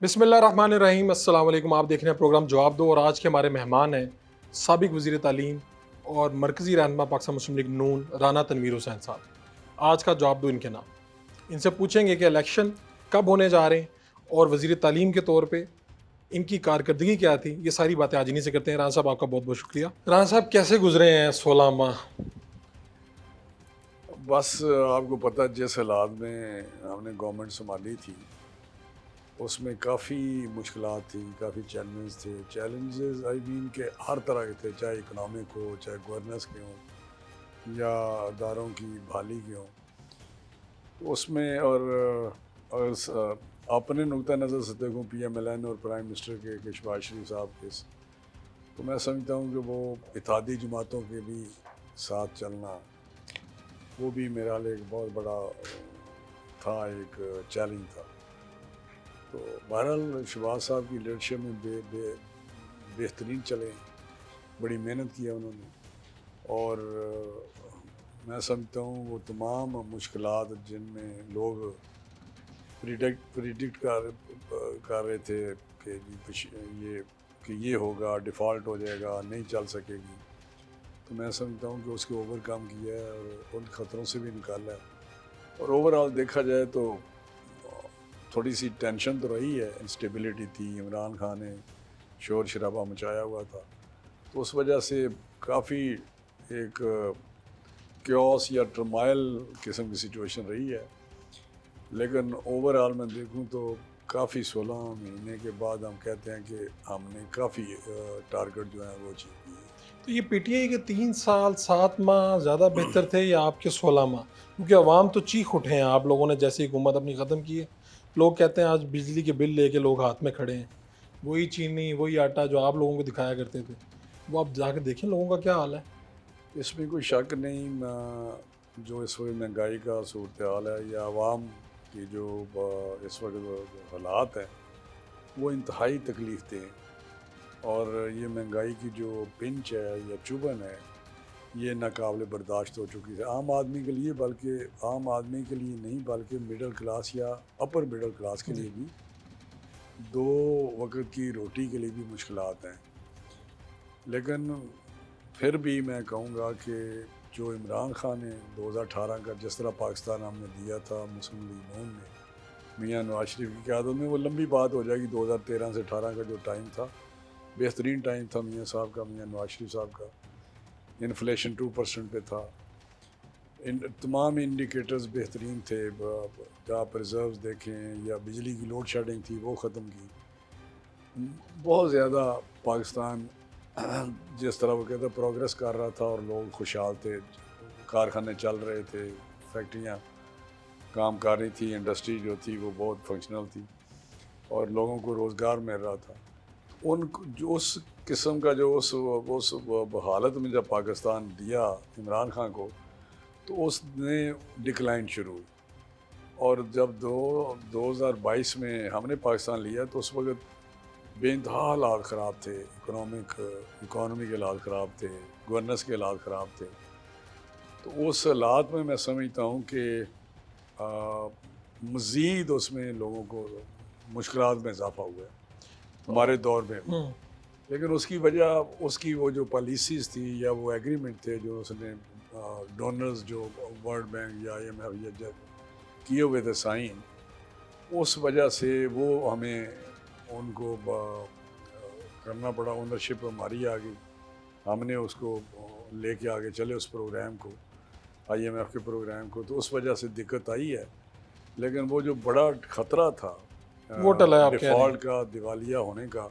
बिस्मिल्लाहिर्रहमानिर्रहीम अस्सलाम वालेकुम। आप देख रहे हैं प्रोग्राम जवाब दो और आज के हमारे मेहमान हैं साबिक वज़ीर तालीम और मरकज़ी रहनुमा पाकिस्तान मुस्लिम लीग नून राना तनवीर हुसैन साहब। आज का जवाब दो इनके नाम। इनसे पूछेंगे कि इलेक्शन कब होने जा रहे हैं और वज़ीर तालीम के तौर पे इनकी कारकर्दगी क्या थी। ये सारी बातें आज इन्हीं से करते हैं। राना साहब आपका बहुत बहुत शुक्रिया। राना साहब कैसे गुजरे हैं 16 माह? बस आपको पता जिस हालात में हमने गवर्नमेंट संभाली थी उसमें काफ़ी मुश्किलात थी, काफ़ी चैलेंजेस थे। चैलेंजेस आई मीन के हर तरह के थे, चाहे इकनॉमिक हो, चाहे गवर्नेंस के हों या अदारों की बहाली के हों। तो उसमें और अपने नुक्ता नज़र से देखूँ PMLN और प्राइम मिनिस्टर के शहबाज शरीफ साहब के, तो मैं समझता हूँ कि वो इत्तेहादी जमातों के भी साथ चलना, वो भी मेरा हाल एक बहुत बड़ा था, एक चैलेंज था। तो बहरहाल शहबाज साहब की लीडरशिप में बेहतरीन चले, बड़ी मेहनत किया उन्होंने। और मैं समझता हूँ वो तमाम मुश्किलात जिनमें लोग प्रिडिक्ट कर रहे थे कि ये होगा, डिफ़ॉल्ट हो जाएगा, नहीं चल सकेगी, तो मैं समझता हूँ कि उसको ओवरकम किया है और उन ख़तरों से भी निकाला है। और ओवरऑल देखा जाए तो थोड़ी सी टेंशन तो रही है, इंस्टेबिलिटी थी, इमरान खान ने शोर शराबा मचाया हुआ था, तो उस वजह से काफ़ी एक क्योस या टर्माइल किस्म की सिचुएशन रही है। लेकिन ओवरऑल मैं देखूं तो काफ़ी 16 महीने के बाद हम कहते हैं कि हमने काफ़ी टारगेट जो है वो अचीव किए। तो ये PTI के 3 साल 7 माह ज़्यादा बेहतर थे या आपके 16 माह? क्योंकि अवाम तो चीख उठे हैं आप लोगों ने जैसे ही हुकूमत अपनी ख़त्म की है। लोग कहते हैं आज बिजली के बिल लेके लोग हाथ में खड़े हैं। वही चीनी वही आटा जो आप लोगों को दिखाया करते थे, वो आप जाकर देखें लोगों का क्या हाल है। इसमें कोई शक नहीं, जो इस वक्त महंगाई का सूरत हाल है या आवाम की जो इस वक्त जो हालात हैं वो इंतहाई तकलीफ दें हैं। और ये महंगाई की जो पिंच है या चुभन है ये नाकाबिल बर्दाश्त हो चुकी है आम आदमी के लिए, बल्कि आम आदमी के लिए नहीं बल्कि मिडिल क्लास या अपर मिडिल क्लास के लिए भी, दो वक्त की रोटी के लिए भी मुश्किलात हैं। लेकिन फिर भी मैं कहूँगा कि जो इमरान खान ने 2018 का जिस तरह पाकिस्तान हमने दिया था मुस्लिम लीग नून ने मियाँ नवाज शरीफ की क़यादत में, वो लंबी बात हो जाएगी। 2013 से 18 का जो टाइम था बेहतरीन टाइम था मियाँ साहब का, मियाँ नवाज शरीफ साहब का। इन्फ्लेशन 2% पे था, इन तमाम इंडिकेटर्स बेहतरीन थे। आप रिज़र्व देखें या बिजली की लोड शेडिंग थी वो ख़त्म की, बहुत ज़्यादा पाकिस्तान जिस तरह वो कहते प्रोग्रेस कर रहा था और लोग खुशहाल थे, कारखाने चल रहे थे, फैक्ट्रियाँ काम कर रही थी, इंडस्ट्री जो थी वो बहुत फंक्शनल थी और लोगों को रोज़गार मिल रहा था। उन जो उस किस्म का जो उस हालत में जब पाकिस्तान दिया इमरान खान को, तो उसने डिक्लाइन शुरू हुई। और जब 2022 में हमने पाकिस्तान लिया तो उस वक्त बेइंतहा हालात ख़राब थे, इकॉनमी के हालात ख़राब थे, गवर्नेंस के हालात ख़राब थे। तो उस हालात में मैं समझता हूँ कि मज़ीद उसमें लोगों को मुश्किलात में इजाफ़ा हुआ है हमारे दौर में भी। लेकिन उसकी वजह उसकी वो जो पॉलिसीज़ थी या वो एग्रीमेंट थे जो उसने डोनर्स जो वर्ल्ड बैंक या IMF या जब किए हुए थे साइन, उस वजह से वो हमें उनको करना पड़ा। ओनरशिप हमारी आ गई, हमने उसको लेके आगे चले उस प्रोग्राम को, IMF के प्रोग्राम को, तो उस वजह से दिक्कत आई है। लेकिन वो जो बड़ा ख़तरा था वो टला आप कह रहे डिफ़ॉल्ट हैं। का, दिवालिया होने का,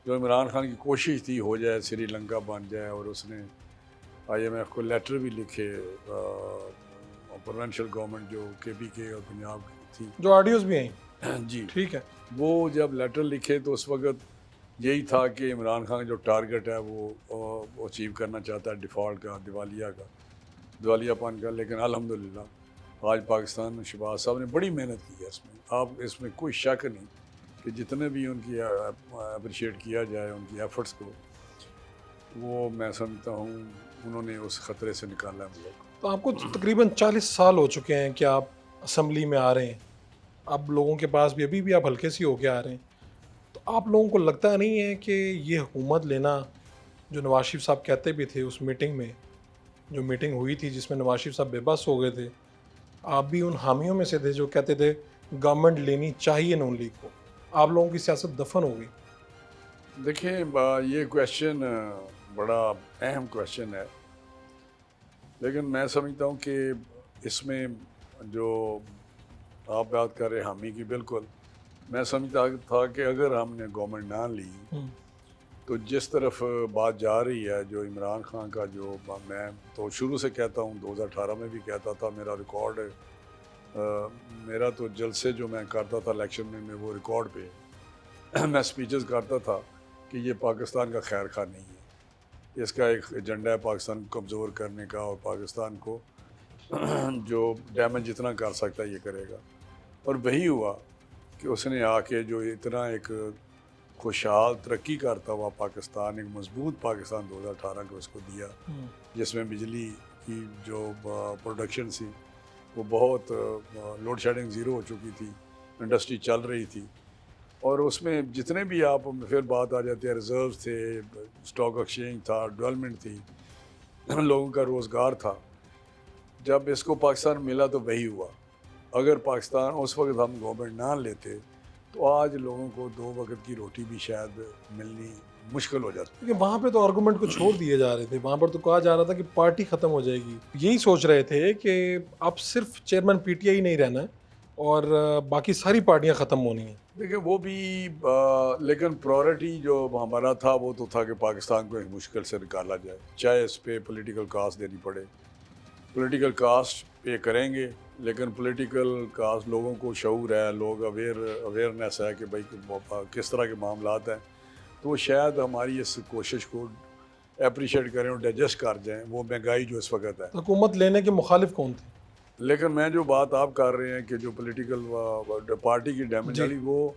जो इमरान खान की कोशिश थी हो जाए श्रीलंका बन जाए, और उसने IMF को लेटर भी लिखे, प्रोविंशियल गवर्नमेंट जो KPK और पंजाब की थी, जो ऑडियोज भी आई। जी, ठीक है। वो जब लेटर लिखे तो उस वक्त यही था कि इमरान खान का जो टारगेट है वो अचीव करना चाहता है, डिफ़ॉल्ट का, दिवालियापन का। लेकिन अल्हम्दुलिल्लाह आज पाकिस्तान में शहबाज साहब ने बड़ी मेहनत की है इसमें, आप इसमें कोई शक नहीं कि जितने भी उनकी अप्रिशिएट किया जाए उनकी एफ़र्ट्स को, वो मैं समझता हूँ उन्होंने उस ख़तरे से निकाला है हम लोग। तो आपको तकरीबन 40 साल हो चुके हैं कि आप असम्बली में आ रहे हैं। अब लोगों के पास भी अभी भी आप हल्के से होके आ रहे हैं। तो आप लोगों को लगता नहीं है कि ये हुकूमत लेना, जो नवाज शरीफ साहब कहते भी थे उस मीटिंग में, जो मीटिंग हुई थी जिसमें नवाज शरीफ साहब बेबस हो गए थे, आप भी उन हामियों में से थे जो कहते थे गवर्नमेंट लेनी चाहिए नून लीग को, आप लोगों की सियासत दफन हो गई? देखिए ये क्वेश्चन बड़ा अहम क्वेश्चन है, लेकिन मैं समझता हूँ कि इसमें जो आप बात कर रहे हैं हामी की, बिल्कुल मैं समझता था कि अगर हमने गवर्नमेंट ना ली तो जिस तरफ बात जा रही है, जो इमरान खान का जो मैं तो शुरू से कहता हूँ, 2018 में भी कहता था, मेरा रिकॉर्ड है। मेरा तो जलसे जो मैं करता था इलेक्शन में, मैं वो रिकॉर्ड पे मैं स्पीचेस करता था कि ये पाकिस्तान का खैर खा नहीं है, इसका एक एजेंडा है पाकिस्तान को कमज़ोर करने का, और पाकिस्तान को जो डैमेज जितना कर सकता है ये करेगा। और वही हुआ कि उसने आके जो इतना एक खुशहाल तरक्की करता हुआ पाकिस्तान, एक मजबूत पाकिस्तान 2018 को उसको दिया, जिसमें बिजली की जो प्रोडक्शन थी वो बहुत लोड शेडिंग ज़ीरो हो चुकी थी, इंडस्ट्री चल रही थी, और उसमें जितने भी आप फिर बात आ जाती है, रिजर्व थे, स्टॉक एक्सचेंज था, डेवलपमेंट थी, लोगों का रोज़गार था। जब इसको पाकिस्तान मिला तो वही हुआ। अगर पाकिस्तान उस वक्त हम गवर्नमेंट ना लेते तो आज लोगों को 2 वक्त की रोटी भी शायद मिलनी मुश्किल हो जाती। लेकिन वहाँ पे तो आर्गूमेंट को छोड़ दिए जा रहे थे, वहाँ पर तो कहा जा रहा था कि पार्टी ख़त्म हो जाएगी, यही सोच रहे थे कि अब सिर्फ चेयरमैन पीटीआई नहीं रहना है और बाकी सारी पार्टियाँ ख़त्म होनी हैं। देखिए वो भी लेकिन प्रायोरिटी जो हमारा था वो तो था कि पाकिस्तान को एक मुश्किल से निकाला जाए, चाहे इस पर पोलिटिकल कास्ट देनी पड़े। पॉलिटिकल कास्ट पे करेंगे, लेकिन पॉलिटिकल कास्ट, लोगों को शऊर है, लोग अवेयरनेस है कि भाई किस तरह के मामलात हैं, तो वो शायद हमारी इस कोशिश को अप्रिशिएट करें और डाइजेस्ट कर जाएं, वो महंगाई जो इस वक्त है। तो हुकूमत लेने के मुखालिफ कौन थे? लेकिन मैं जो बात आप कर रहे हैं कि जो पॉलिटिकल पार्टी की डैमेज वाली, वो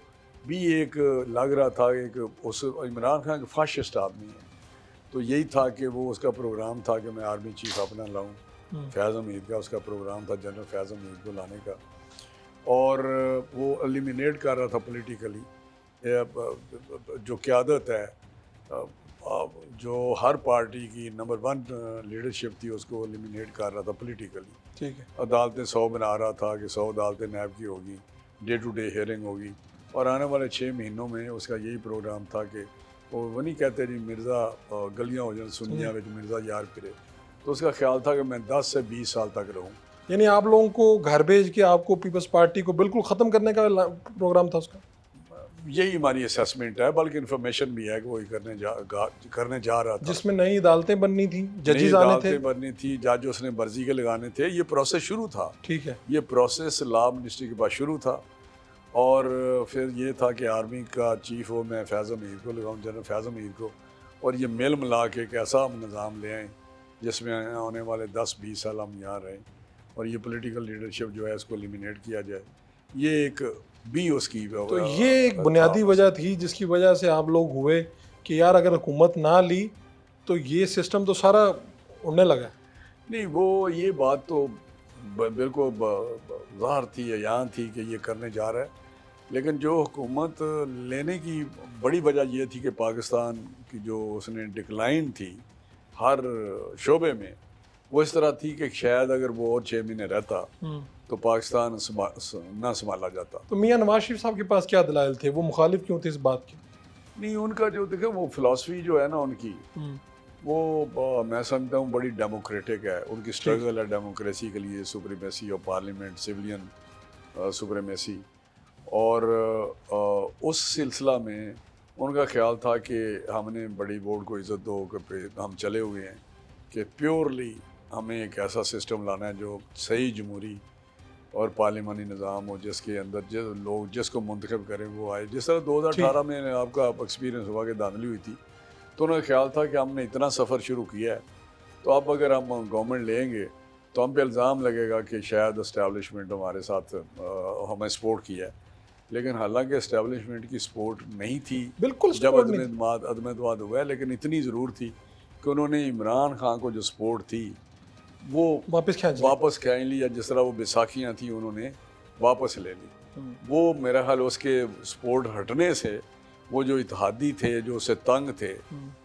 भी एक लग रहा था एक उस इमरान खान का फाशिस्ट आदमी है, तो यही था कि वो उसका प्रोग्राम था कि मैं आर्मी चीफ अपना लाऊं। फैज़ हमीद का उसका प्रोग्राम था, जनरल फैज़ हमीद को लाने का, और वो एलिमिनेट कर रहा था पॉलिटिकली जो क़यादत है, जो हर पार्टी की नंबर 1 लीडरशिप थी, उसको एलिमिनेट कर रहा था पॉलिटिकली। ठीक है। अदालतें 100 बना रहा था कि 100 अदालतें नैब की होगी, डे टू डे हियरिंग होगी, और आने वाले 6 महीनों में उसका यही प्रोग्राम था कि वो नहीं कहते जी मिर्ज़ा गलियाँ हो जाए सुनिया में मिर्ज़ा यार फिरे, तो उसका ख्याल था कि मैं 10 से 20 साल तक रहूँ। यानी आप लोगों को घर भेज के आपको पीपल्स पार्टी को बिल्कुल ख़त्म करने का प्रोग्राम था उसका? यही हमारी असेसमेंट है, बल्कि इन्फॉर्मेशन भी है कि वही करने जा रहा था। जिसमें नई अदालतें बननी थी, जजेस आने थे, बननी थी, जज उसने मर्जी के लगाने थे, ये प्रोसेस शुरू था। ठीक है। ये प्रोसेस लॉ मिनिस्ट्री के पास शुरू था, और फिर ये था कि आर्मी का चीफ हो, मैं फैज़ हमीद को लगाऊँ, जनरल फैज़ हमीद को, और ये मिल मिला के एक ऐसा हम निज़ाम ले आएँ जिसमें आने वाले 10-20 साल हम यहाँ रहें, और ये पॉलिटिकल लीडरशिप जो है इसको एलिमिनेट किया जाए। ये एक भी उसकी तो ये एक बुनियादी वजह थी जिसकी वजह से आप लोग हुए कि यार अगर हुकूमत ना ली तो ये सिस्टम तो सारा उड़ने लगा। नहीं, वो ये बात तो बिल्कुल ज़ाहिर थी, यहाँ थी कि ये करने जा रहा है, लेकिन जो हुकूमत लेने की बड़ी वजह ये थी कि पाकिस्तान की जो उसने डिक्लाइन थी हर शोबे में, वो इस तरह थी कि शायद अगर वो और 6 महीने रहता तो पाकिस्तान ना संभाला जाता। तो मियाँ नवाज शरीफ साहब के पास क्या दलाइल थे, वो मुखालिफ क्यों थे इस बात के? नहीं, उनका जो देखे वो फ़िलासफ़ी जो है ना उनकी, वो मैं समझता हूँ बड़ी डेमोक्रेटिक है। उनकी स्ट्रगल है डेमोक्रेसी के लिए, supremacy of parliament, civilian supremacy, और उस सिलसिला में उनका ख्याल था कि हमने बड़ी बोर्ड को इज़्ज़त दो कि हम चले हुए हैं, कि प्योरली हमें एक ऐसा सिस्टम लाना है जो सही जमहूरी और पार्लिमानी निज़ाम हो, जिसके अंदर लोग जिसको मुंतखब करें वो आए। जिस तरह 2018 में आपका एक्सपीरियंस हुआ कि धांधली हुई थी, तो उनका ख्याल था कि हमने इतना सफ़र शुरू किया है, तो अब अगर हम गवर्नमेंट लेंगे तो हम पे इल्ज़ाम लगेगा कि शायद इस्टेब्लिशमेंट हमारे साथ हमें सपोर्ट किया है, लेकिन हालांकि इस्टेब्लिशमेंट की सपोर्ट नहीं थी, बिल्कुल जब अदम-ए-एतमाद हुआ है, लेकिन इतनी ज़रूर थी कि उन्होंने इमरान खान को जो सपोर्ट थी वो वापस खींच ली, जिस तरह वो बैसाखियाँ थी उन्होंने वापस ले ली। वो मेरा ख्याल उसके सपोर्ट हटने से वो जो इत्तेहादी थे, जो उससे तंग थे,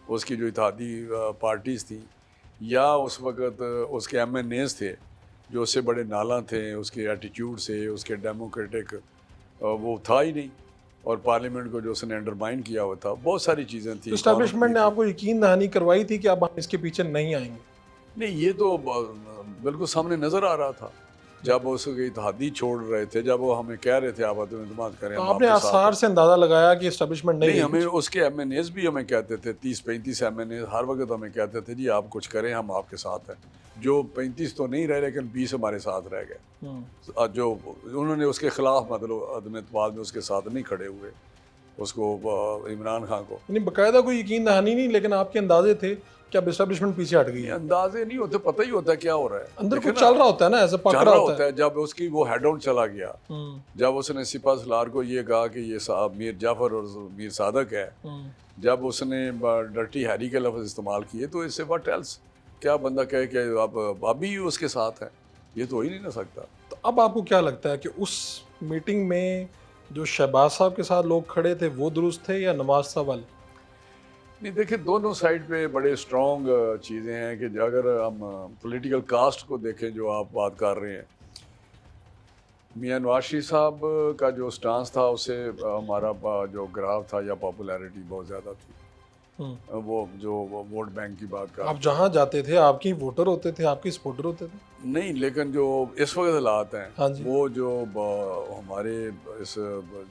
उसकी जो इत्तेहादी पार्टीज़ थी, या उस वक़्त उसके MNAs थे जो उससे बड़े नाला थे, उसके एटीट्यूड से, उसके डेमोक्रेटिक वो था ही नहीं, और पार्लियामेंट को जो उसने अंडरमाइन किया हुआ था, बहुत सारी चीज़ें थी। इस्टेब्लिशमेंट ने आपको यकीन दहानी करवाई थी कि अब हम इसके पीछे नहीं आएंगे? नहीं, ये तो बिल्कुल सामने नज़र आ रहा था जब उसके इत्तेहादी छोड़ रहे थे, जब वो हमें कह रहे थे आप एतमाद करें, तो हम आपने आपके साथ आसार हैं। से अंदाजा लगाया कि इस्टेब्लिशमेंट नहीं नहीं, है हमें कुछ? उसके MNAs भी हमें कहते थे, 30-35 MNAs हर वक्त हमें कहते थे जी आप कुछ करें, हम आपके साथ हैं। जो 35 तो नहीं रहे, लेकिन 20 हमारे साथ रह गए। जो उन्होंने उसके खिलाफ मतलब अदम एतमाद में उसके साथ नहीं खड़े हुए, उसको इमरान खान को। यानी बाकायदा कोई यकीन दहानी नहीं, लेकिन आपके अंदाजे थे कि अब इस्टेब्लिशमेंट पीछे हट गई ये है। अंदाजे नहीं होते, पता ही होता है क्या हो रहा है। अंदर देखें कुछ ना, चल रहा होता है ना, ऐसा पक चल रहा रहा होता होता है। जब उसकी वो हेड आउट चला गया, जब उसने सिपा सलार को ये कहा कि ये साहब मीर जाफर और मीर सादक है, जब उसने डर्टी हैरी के लफ्ज़ इस्तेमाल किए, तो इससे व्हाट एल्स, क्या बंदा कहे कि आप अभी उसके साथ हैं? ये तो हो ही नहीं ना सकता। तो अब आपको क्या लगता है कि उस मीटिंग में जो शहबाज साहब के साथ लोग खड़े थे वो दुरुस्त थे या नवाज साहब वाले? नहीं, देखिए दोनों साइड पे बड़े स्ट्रॉन्ग चीज़ें हैं कि अगर हम पॉलिटिकल कास्ट को देखें, जो आप बात कर रहे हैं, मियां नवाज शरीफ साहब का जो स्टांस था, उससे हमारा जो ग्राफ था या पॉपुलैरिटी बहुत ज़्यादा थी। वो जो वोट बैंक की बात कर, आप जहाँ जाते थे आपके वोटर होते थे, आपके सपोर्टर होते थे? नहीं, लेकिन जो इस वक्त हालात हैं, हाँ जी। वो जो हमारे इस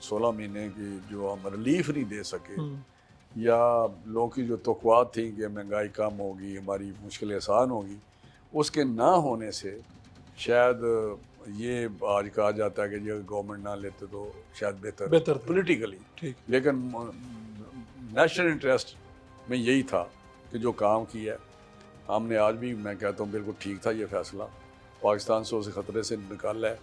16 महीने की जो हम रिलीफ नहीं दे सके, या लोगों की जो तवक्कुआत थी कि महंगाई कम होगी, हमारी मुश्किलें आसान होगी, उसके ना होने से शायद ये आज कहा जाता है कि जी अगर गवर्नमेंट ना लेते तो शायद बेहतर था। पॉलिटिकली, ठीक। लेकिन नेशनल इंटरेस्ट में यही था कि जो काम किया हमने, आज भी मैं कहता हूँ बिल्कुल ठीक था ये फैसला। पाकिस्तान से उस खतरे से निकाला है,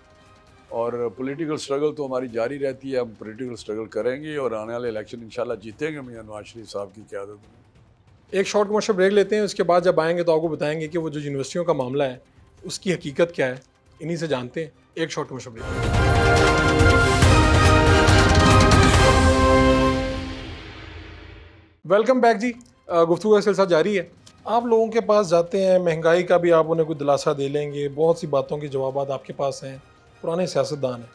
और पॉलिटिकल स्ट्रगल तो हमारी जारी रहती है। हम पॉलिटिकल स्ट्रगल करेंगे और आने वाले इलेक्शन इंशाल्लाह जीतेंगे मियां नवाज शरीफ साहब की क़यादत में। एक शॉर्ट कमर्शियल ब्रेक लेते हैं, उसके बाद जब आएंगे तो आपको बताएंगे कि वो जो यूनिवर्सिटियों का मामला है उसकी हकीकत क्या है। इन्हीं से जानते हैं। एक short commercial break. Welcome back जी। गुफ्तगू का सिलसिला जारी है। आप लोगों के पास जाते हैं, महंगाई का भी आप उन्हें कोई दिलासा दे लेंगे, बहुत सी बातों के जवाब आपके पास हैं, पुराने सियासतदान हैं।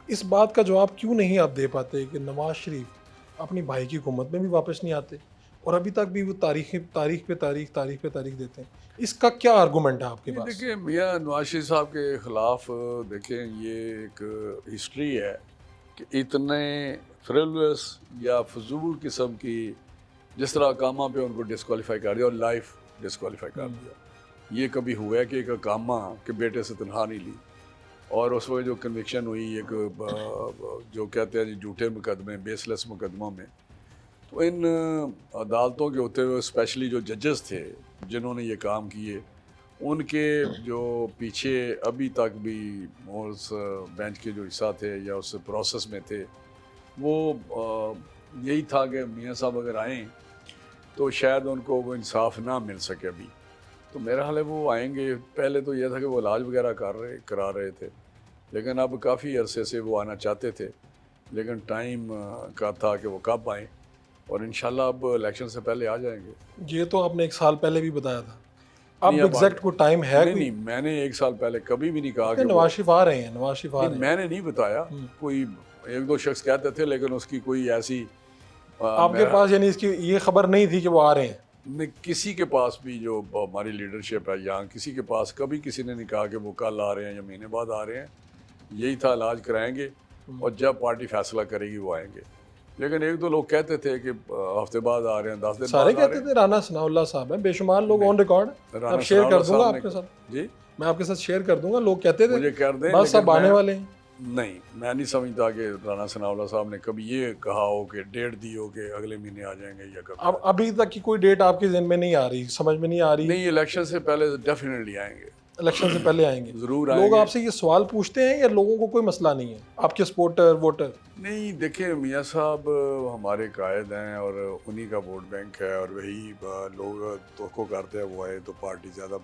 इस बात का जवाब क्यों नहीं आप दे पाते कि नवाज शरीफ अपनी भाई की हुकूमत में भी वापस नहीं आते और अभी तक भी वो तारीख पे तारीख देते हैं? इसका क्या आर्गूमेंट है आपके पास? देखिए, मियां नवाज शरीफ साहब के ख़िलाफ़ देखें, ये एक हिस्ट्री है कि इतने फ्रिवलस या फजूल किस्म की, जिस तरह अकामा पे उनको डिस्क्वालीफाई कर दिया और लाइफ डिस्क्वालीफाई कर दिया, ये कभी हुआ है कि एक अकामा के बेटे से तनख्वाह नहीं ली, और उस वक्त जो कन्विक्शन हुई एक जो कहते हैं झूठे मुकदमे, बेसलेस मुकदमों में, तो इन अदालतों के होते हुए स्पेशली जो जजेस थे जिन्होंने ये काम किए, उनके जो पीछे अभी तक भी उस बेंच के जो हिस्सा थे या उस प्रोसेस में थे, वो यही था कि मियां साहब अगर आएँ तो शायद उनको वो इंसाफ ना मिल सके अभी। तो मेरा हाल है वो आएंगे। पहले तो यह था कि वो इलाज वगैरह करा रहे थे, लेकिन अब काफ़ी अरसे से वो आना चाहते थे, लेकिन टाइम का था कि वो कब आएँ, और इंशाल्लाह अब इलेक्शन से पहले आ जाएंगे। ये तो आपने 1 साल पहले भी बताया था। अब नहीं, अब एग्जैक्ट कोई टाइम है? नहीं, मैंने 1 साल पहले कभी भी नहीं कहा कि नवाज शरीफ आ रहे हैं, नवाज शरीफ आ रहे हैं। मैंने नहीं बताया। कोई 1-2 शख्स कहते थे, लेकिन उसकी कोई ऐसी आपके पास यानी इसकी ये खबर नहीं थी कि वो आ रहे हैं? नहीं, किसी के पास भी जो हमारी लीडरशिप है यहाँ, किसी के पास कभी किसी ने नहीं कहा कि वो कल आ रहे हैं या महीने बाद आ रहे हैं। यही था, इलाज कराएंगे और जब पार्टी फैसला करेगी वो आएंगे। लेकिन 1-2 लोग कहते थे कि हफ्ते बाद आ रहे हैं, 10 दिन सारे बाद आ कहते थे। राना सनाउल्लाह साहब हैं, बेशुमार लोग ऑन रिकॉर्ड। राना अब शेयर कर सनाउल्लाह दूंगा साहब आपके ने- साथ। जी, मैं आपके साथ शेयर कर दूंगा। लोग कहते थे मुझे कर दें, बस अब लेकिन आने मैं- वाले हैं। नहीं, मैं नहीं समझता कि राना सनाउल्लाह साहब ने कभी ये कहा हो कि डेट दी हो कि अगले महीने आ जाएंगे या कब। अब अभी तक की कोई डेट आपके जहन में नहीं आ रही, समझ में नहीं आ रही? नहीं, इलेक्शन से पहले डेफिनेटली आएंगे, इलेक्शन से पहले आएंगे? ज़रूर लोग आएंगे। आपसे ये सवाल पूछते हैं या लोगों को कोई मसला नहीं है, आपके सपोर्टर वोटर? नहीं, देखिए, मियां साहब हमारे कायद हैं और उन्हीं का वोट बैंक है, और वही लोग तवक्को करते हैं वो आए तो पार्टी ज़्यादा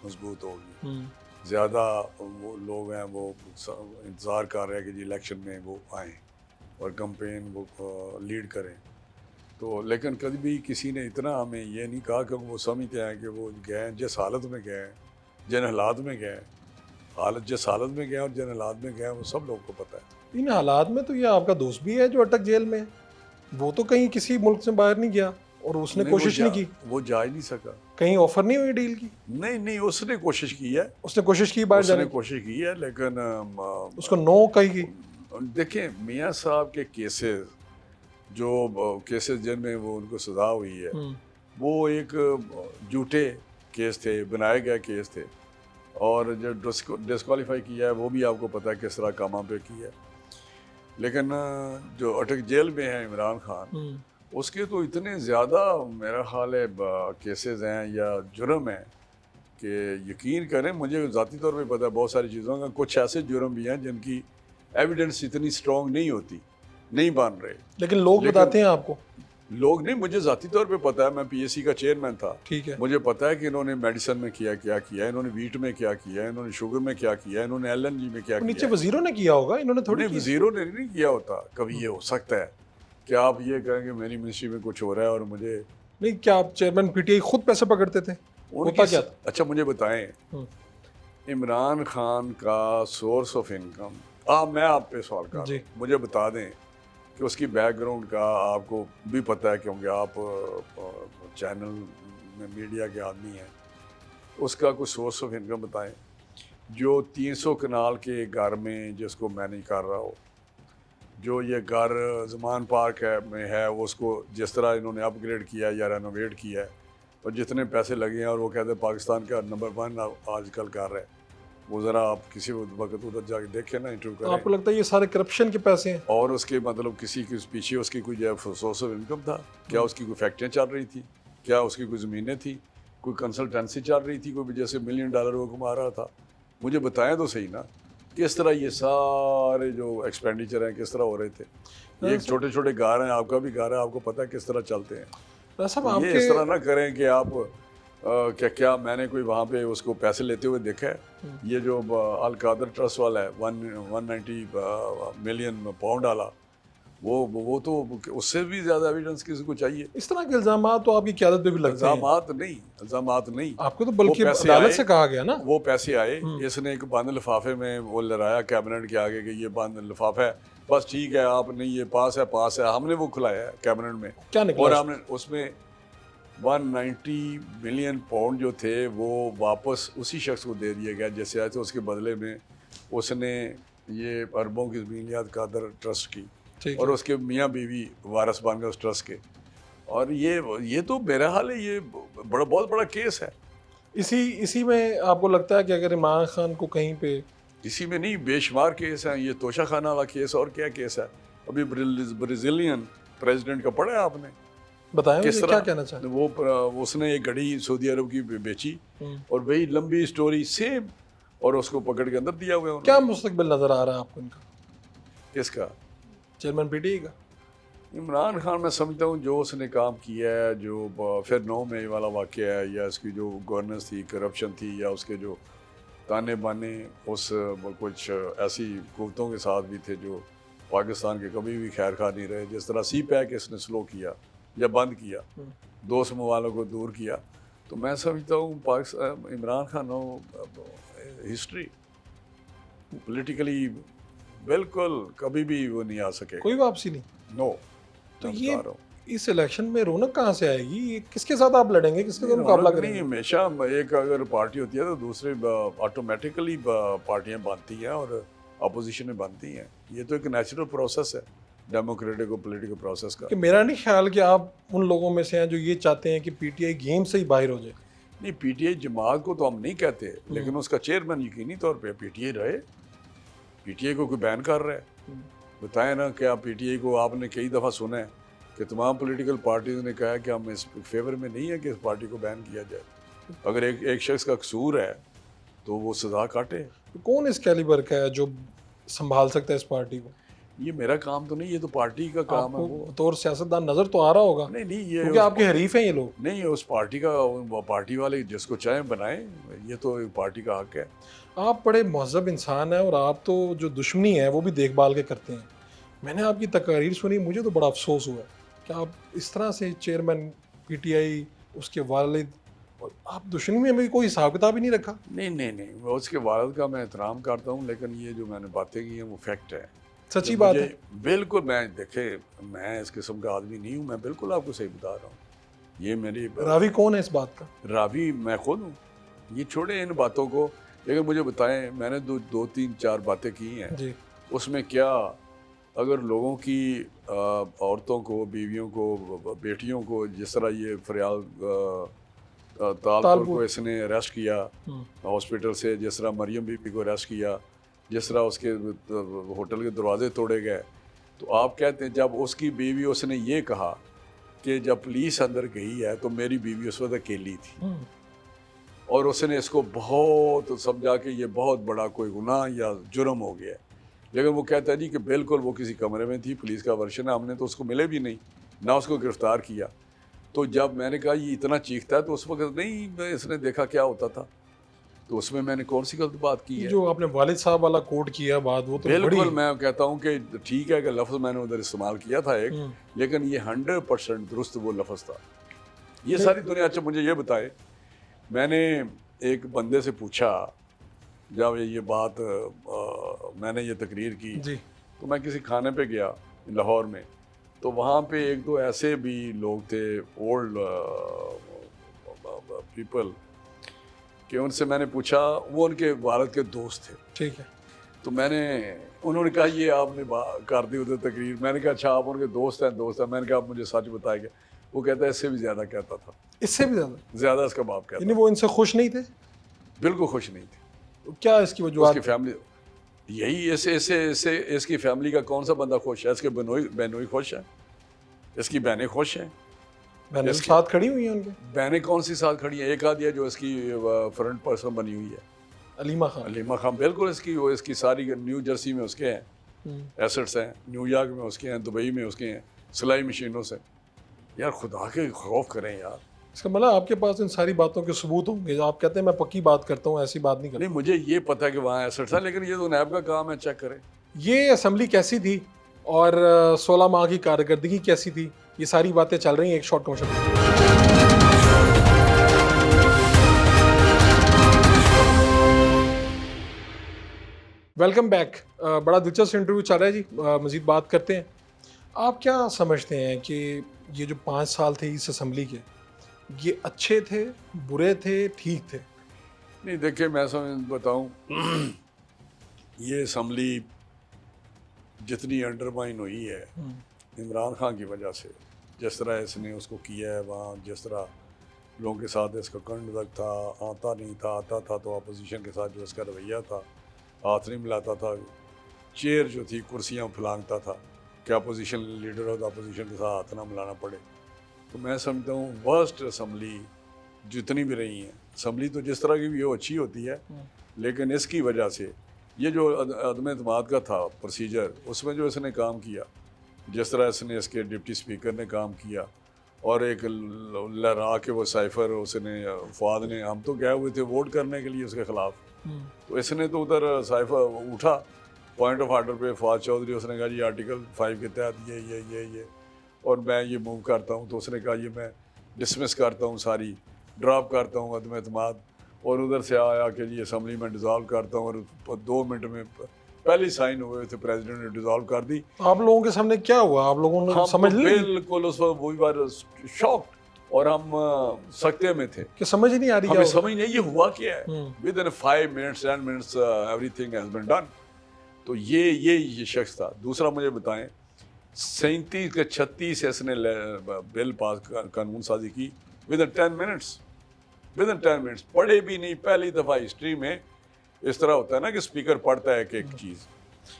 मजबूत होगी। ज़्यादा वो लोग हैं वो इंतज़ार कर रहे हैं कि जी इलेक्शन में वो आएँ और कैंपेन वो लीड करें। तो लेकिन कभी भी किसी ने इतना हमें ये नहीं कहा कि वो समझते हैं कि वो गए हैं जिस हालत में गए हैं, जिन हालात में गए हैं, जिस हालत में गए हैं और जिन हालात में गए हैं वो सब लोगों को पता है। इन हालात में तो ये आपका दोस्त भी है जो अटक जेल में है, वो तो कहीं किसी मुल्क से बाहर नहीं गया और उसने नहीं, कोशिश नहीं की, वो जा ही नहीं सका। कहीं ऑफर नहीं हुई डील की? नहीं, उसने कोशिश की है, उसने कोशिश की बाहर उसने जाने की, कोशिश की है, लेकिन उसको नो कही की। देखें मियाँ साहब के केसेस, जो केसेस जिनमें वो उनको सजा हुई है, वो एक झूठे केस थे, बनाए गए केस थे, और जो डिस्क्वालीफाई किया है वो भी आपको पता है किस तरह कामा पे किया है। लेकिन जो अटक जेल में है इमरान खान, उसके तो इतने ज़्यादा मेरा ख्याल है केसेस हैं या जुर्म हैं कि यकीन करें, मुझे ज़ाती तौर पे पता है बहुत सारी चीज़ों का, कुछ ऐसे जुर्म भी हैं जिनकी एविडेंस इतनी स्ट्रॉन्ग नहीं होती, नहीं बन रहे, लेकिन लोग बताते हैं आपको। लोग नहीं, मुझे ज़ाती तौर पे पता है, मैं पीएससी का चेयरमैन था, ठीक है, मुझे पता है कि इन्होंने मेडिसिन में क्या किया, इन्होंने वीट में क्या किया, इन्होंने शुगर में क्या किया, इन्होंने एलएनजी में क्या नीचे किया। वजीरों ने किया होगा, इन्होंने थोड़ी नहीं, किया। वजीरों ने नहीं किया होता। कभी ये हो सकता है कि आप ये कहें कि मेरी मिनिस्ट्री में कुछ हो रहा है और मुझे नहीं, क्या आप चेयरमैन पीटीआई खुद पैसे पकड़ते थे? होता क्या था? अच्छा मुझे बताएं, इमरान खान का सोर्स ऑफ इनकम, मैं आप पे सवाल कर रहा हूं, मुझे बता दें कि उसकी बैकग्राउंड का आपको भी पता है, क्योंकि आप चैनल में मीडिया के आदमी हैं, उसका कोई सोर्स ऑफ इनकम बताएं जो 300 कनाल के घर में जिसको मैनेज कर रहा हो, जो ये घर ज़मान पार्क में है, उसको जिस तरह इन्होंने अपग्रेड किया या रेनोवेट किया है, और जितने पैसे लगे हैं, और वो कहते हैं पाकिस्तान का नंबर 1 आजकल कर रहा है, वो ज़रा आप किसी वक्त उधर जाके देखें ना, इंटरव्यू करें। आपको लगता है ये सारे करप्शन के पैसे हैं? और उसके मतलब किसी के पीछे उसकी कोई जो सोर्स ऑफ इनकम था क्या? उसकी कोई फैक्ट्रियाँ चल रही थी क्या? उसकी कोई ज़मीनें थी? कोई कंसल्टेंसी चल रही थी? कोई जैसे $1 मिलियन वो कमा रहा था? मुझे बताएं तो सही ना, किस तरह ये सारे जो एक्सपेंडिचर हैं किस तरह हो रहे थे? ये एक छोटे छोटे घर हैं, आपका भी घर है, आपको पता है किस तरह चलते हैं। ये इस तरह ना करें कि आप क्या मैंने कोई वहाँ पे उसको पैसे लेते हुए देखा है? ये जो अल कादर ट्रस्ट वाला है 190 मिलियन पाउंड वाला, वो तो उससे भी ज़्यादा एविडेंस किसी को चाहिए। इस तरह के इल्ज़ामात तो आपकी क़यादत पे भी लगते हैं। इल्ज़ामात नहीं, आपको तो बल्कि अदालत से कहा गया ना, वो पैसे आए, इसने एक बंद लिफाफे में वो लहराया कैबिनेट के आगे कि ये बंद लिफाफा है, बस ठीक है, आप नहीं ये पास है, हमने वो खुलाया है कैबिनेट में, क्या निकला? और हमने उसमें 190 मिलियन पाउंड जो थे वो वापस उसी शख्स को दे दिया गया जैसे आए थे। उसके बदले में उसने ये अरबों की ज़मीनियात कादर ट्रस्ट की, और उसके मियाँ बीवी वारस बन गए उस ट्रस्ट के। और ये तो मेरा हाल है, ये बहुत बड़ा केस है। इसी में आपको लगता है कि अगर इमरान खान को कहीं पे, इसी में नहीं, बेशुमार केस हैं। ये तोशा खाना वाला केस, और क्या केस है? अभी ब्राज़ीलियन प्रेसिडेंट का पढ़ा है आपने? बताएं किस तरह क्या कहना चाहते? वो उसने एक घड़ी सऊदी अरब की बेची, और वही लंबी स्टोरी सेम, और उसको पकड़ के अंदर दिया हुआ है। क्या मुस्तकबिल नजर आ रहा है आपको इनका? किसका? चेयरमैन पीटीआई का? इमरान खान मैं समझता हूँ जो उसने काम किया है, जो फिर 9 मई वाला वाक़या है, या इसकी जो गवर्नेंस थी, करप्शन थी, या उसके जो ताने बाने उस कुछ ऐसी कुव्वतों के साथ भी थे जो पाकिस्तान के कभी भी खैर खा नहीं रहे। जिस तरह CPAC इसने स्लो किया या बंद किया, 2 समूह को दूर किया, तो मैं समझता हूँ पाकिस्तान इमरान खान हिस्ट्री पॉलिटिकली बिल्कुल कभी भी वो नहीं आ सके, कोई वापसी नहीं। नो। तो ये इस इलेक्शन में रौनक कहाँ से आएगी? ये किसके साथ आप लड़ेंगे, किसके साथ मुकाबला करेंगे? हमेशा एक अगर पार्टी होती है तो दूसरे ऑटोमेटिकली पार्टियां बनती हैं और अपोजिशन में बनती हैं। ये तो एक नेचुरल प्रोसेस है डेमोक्रेटिक और पॉलिटिकल प्रोसेस का। कि मेरा नहीं ख्याल कि आप उन लोगों में से हैं जो ये चाहते हैं कि पीटीआई गेम से ही बाहर हो जाए। नहीं, पीटीआई जमात को तो हम नहीं कहते, लेकिन उसका चेयरमैन यकीनी तौर पे पीटीआई रहे। पीटीआई को कोई बैन कर रहा है? बताएं ना, क्या पीटीआई को आपने कई दफ़ा सुना है कि तमाम पॉलिटिकल पार्टीज ने कहा है कि हम इस फेवर में नहीं है कि इस पार्टी को बैन किया जाए। अगर एक शख्स का कसूर है तो वो सज़ा काटे। तो कौन इस कैलिबर का है जो संभाल सकता है इस पार्टी को? ये मेरा काम तो नहीं, ये तो पार्टी का काम है। वो तौर सियासतदान नज़र तो आ रहा होगा। नहीं, ये क्योंकि आपके हरीफ हैं ये लोग। नहीं, उस पार्टी का, पार्टी वाले जिसको चाहे बनाएं, ये तो एक पार्टी का हक है। आप बड़े महज़ब इंसान हैं और आप तो जो दुश्मनी है वो भी देखभाल के करते हैं। मैंने आपकी तकारीर सुनी, मुझे तो बड़ा अफसोस हुआ क्या आप इस तरह से चेयरमैन पीटीआई, उसके वालिद, और आप दुश्मनी में भी कोई हिसाब किताब ही नहीं रखा? नहीं नहीं नहीं, वो उसके वालिद का मैं एहतराम करता हूँ, लेकिन ये जो मैंने बातें की हैं वो फैक्ट है। सच्ची जब बात मुझे है। बिल्कुल, मैं देखे, मैं इस किस्म का आदमी नहीं हूँ, मैं बिल्कुल आपको सही बता रहा हूँ। ये मेरी रावी कौन है इस बात का? रावी मैं खुद हूँ। ये छोड़े इन बातों को, लेकिन मुझे बताएं, मैंने दो तीन चार बातें की हैं, जी। उसमें क्या अगर लोगों की औरतों को, बीवियों को, बेटियों को जिस तरह ये फरियाद तालपुर को इसने अरेस्ट किया हॉस्पिटल से, जिस तरह मरियम बीबी को अरेस्ट किया, जिस तरह उसके होटल के दरवाजे तोड़े गए, तो आप कहते हैं जब उसकी बीवी, उसने ये कहा कि जब पुलिस अंदर गई है तो मेरी बीवी उस वक्त अकेली थी, और उसने इसको बहुत समझा कि ये बहुत बड़ा कोई गुनाह या जुर्म हो गया है। लेकिन वो कहता है जी कि बिल्कुल वो किसी कमरे में थी, पुलिस का वर्शन है, हमने तो उसको मिले भी नहीं, ना उसको गिरफ्तार किया। तो जब मैंने कहा ये इतना चीखता है, तो उस वक्त नहीं इसने देखा क्या होता था, तो उसमें मैंने कौन सी गलत बात की है? जो आपने वालिद साहब वाला कोट किया बात, वो तो बिल्कुल बड़ी... मैं कहता हूँ कि ठीक है कि लफ्ज़ मैंने उधर इस्तेमाल किया था एक, लेकिन ये 100% दुरुस्त वो लफ्ज़ था। ये सारी दुनिया, अच्छा मुझे ये बताए, मैंने एक बंदे से पूछा जब ये बात मैंने ये तकरीर की जी। तो मैं किसी खाने पे गया लाहौर में, तो वहाँ पे एक दो ऐसे भी लोग थे, ओल्ड पीपल, कि उनसे मैंने पूछा, वो उनके वालिद के दोस्त थे। ठीक है। तो उन्होंने कहा ये आपने कर दी उधर तकरीर। मैंने कहा अच्छा आप उनके दोस्त हैं? मैंने कहा आप मुझे सच बताएगा। वो कहता है इससे भी ज़्यादा कहता था, इससे भी ज़्यादा इसका बाप कहता। यानी वो इनसे खुश नहीं थे? बिल्कुल खुश नहीं थे। तो क्या इसकी वजह? उसकी फैमिली यही, ऐसे इसकी फैमिली का कौन सा बंदा खुश है? इसके बहनोई खुश है, इसकी बहनें खुश हैं, बहनें साथ खड़ी हुई हैं उनके? बहनें कौन सी साथ खड़ी हैं? एक आधी है जो इसकी फ्रंट पर्सन बनी हुई है, अलीमा खान। अलीमा खान बिल्कुल इसकी सारी न्यू जर्सी में उसके हैं एसेट्स हैं, न्यूयॉर्क में उसके हैं, दुबई में उसके हैं, सिलाई मशीनों से। यार खुदा के खौफ करें यार। इसका मतलब आपके पास इन सारी बातों के सबूत होंगे? आप कहते हैं मैं पक्की बात करता हूँ, ऐसी बात नहीं करता। नहीं, मुझे ये पता है कि वहाँ एसेट्स हैं, लेकिन ये तो नैब का काम है, चेक करें। ये असेंबली कैसी थी और 16 माह की कारकर्दगी कैसी थी, ये सारी बातें चल रही हैं एक शॉर्ट कमर्शियल। Welcome back. बड़ा दिलचस्प इंटरव्यू चल रहा है जी, मज़ीद बात करते हैं। आप क्या समझते हैं कि ये जो 5 साल थे इस असेंबली के, ये अच्छे थे, बुरे थे, ठीक थे? नहीं देखिए, मैं बताऊँ ये असम्बली जितनी अंडरमाइन हुई है इमरान खान की वजह से, जिस तरह इसने उसको किया है वहाँ, जिस तरह लोगों के साथ इसका कंडक्ट था, आता नहीं था, आता था तो अपोजिशन के साथ जो इसका रवैया था, हाथ नहीं मिलाता था, चेयर जो थी कुर्सियाँ फैलांगता था कि अपोजिशन लीडर और अपोजिशन के साथ हाथ ना मिलाना पड़े। तो मैं समझता हूँ वर्स्ट असम्बली जितनी भी रही हैं, असम्बली तो जिस तरह की भी वो अच्छी होती है, लेकिन इसकी वजह से ये जो अदम एतमाद का था प्रोसीजर, उसमें जो इसने काम किया, जिस तरह इसने इसके डिप्टी स्पीकर ने काम किया, और एक लहरा के वो साइफर उसने फवाद ने, हम तो गए हुए थे वोट करने के लिए उसके ख़िलाफ़, तो इसने तो उधर साइफर उठा पॉइंट ऑफ आर्डर पे, फवाद चौधरी, उसने कहा जी आर्टिकल 5 के तहत ये और मैं ये मूव करता हूँ, तो उसने कहा ये मैं डिसमिस करता हूँ, सारी ड्रॉप करता हूँ अदम एतमाद, और उधर से आया कि जी असम्बली में डिज़ोल्व करता हूँ, और 2 मिनट में पहले साइन हुए थे, प्रेसिडेंट ने डिज़ोल्व कर दी। आप लोगों के सामने क्या हुआ? आप लोगों ने समझ ली? बिल्कुल उस वक्त वी वर शॉक्ड, और हम सकते में थे कि समझ ही नहीं आ रही, हमें समझ नहीं ये हुआ क्या है। Within 5 minutes 10 minutes everything has been done. तो ये शख्स था। दूसरा मुझे बताएं, 37 के 36 इसने बिल पास कानून साजी की विद इन 10 मिनट्स, पढ़े भी नहीं। पहली दफ़ा हिस्ट्री में इस तरह होता है ना कि स्पीकर पढ़ता है एक चीज़।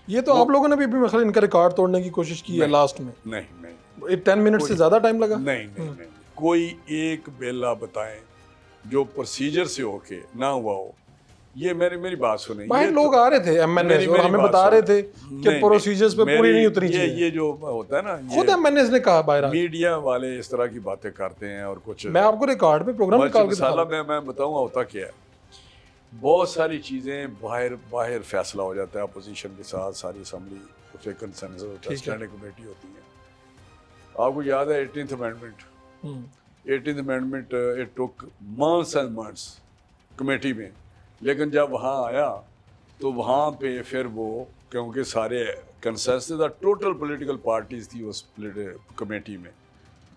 ये तो आप लोगों ने भी मतलब इनका रिकॉर्ड तोड़ने की कोशिश की है लास्ट में। नहीं 10 मिनट से ज़्यादा टाइम लगा? नहीं, कोई एक बिल आप बताएं जो प्रोसीजर से होके ना हुआ हो। ये मेरी बात सुने, बाहर लोग आ रहे थे एमएनएस और हमें बता रहे थे कि प्रोसीजर्स पे पूरी नहीं उतरी चीज़ें। ये जो होता है ना, खुद एमएनएस ने कहा बाहर, मीडिया वाले इस तरह की बातें करते हैं। और कुछ मैं आपको रिकॉर्ड में प्रोग्राम निकाल के मैं बताऊंगा होता क्या है। बहुत सारी चीज़ें बाहर फैसला हो जाता है अपोजिशन के साथ, सारी असम्बली उससे कंसेंसस होता है, स्टैंडिंग कमेटी होती है। आपको याद है 18th amendment? 18th amendment it took months and months committee में, लेकिन जब वहाँ आया तो वहाँ पे फिर वो, क्योंकि सारे कंसेंसस टोटल पॉलिटिकल पार्टीज थी उस कमेटी में,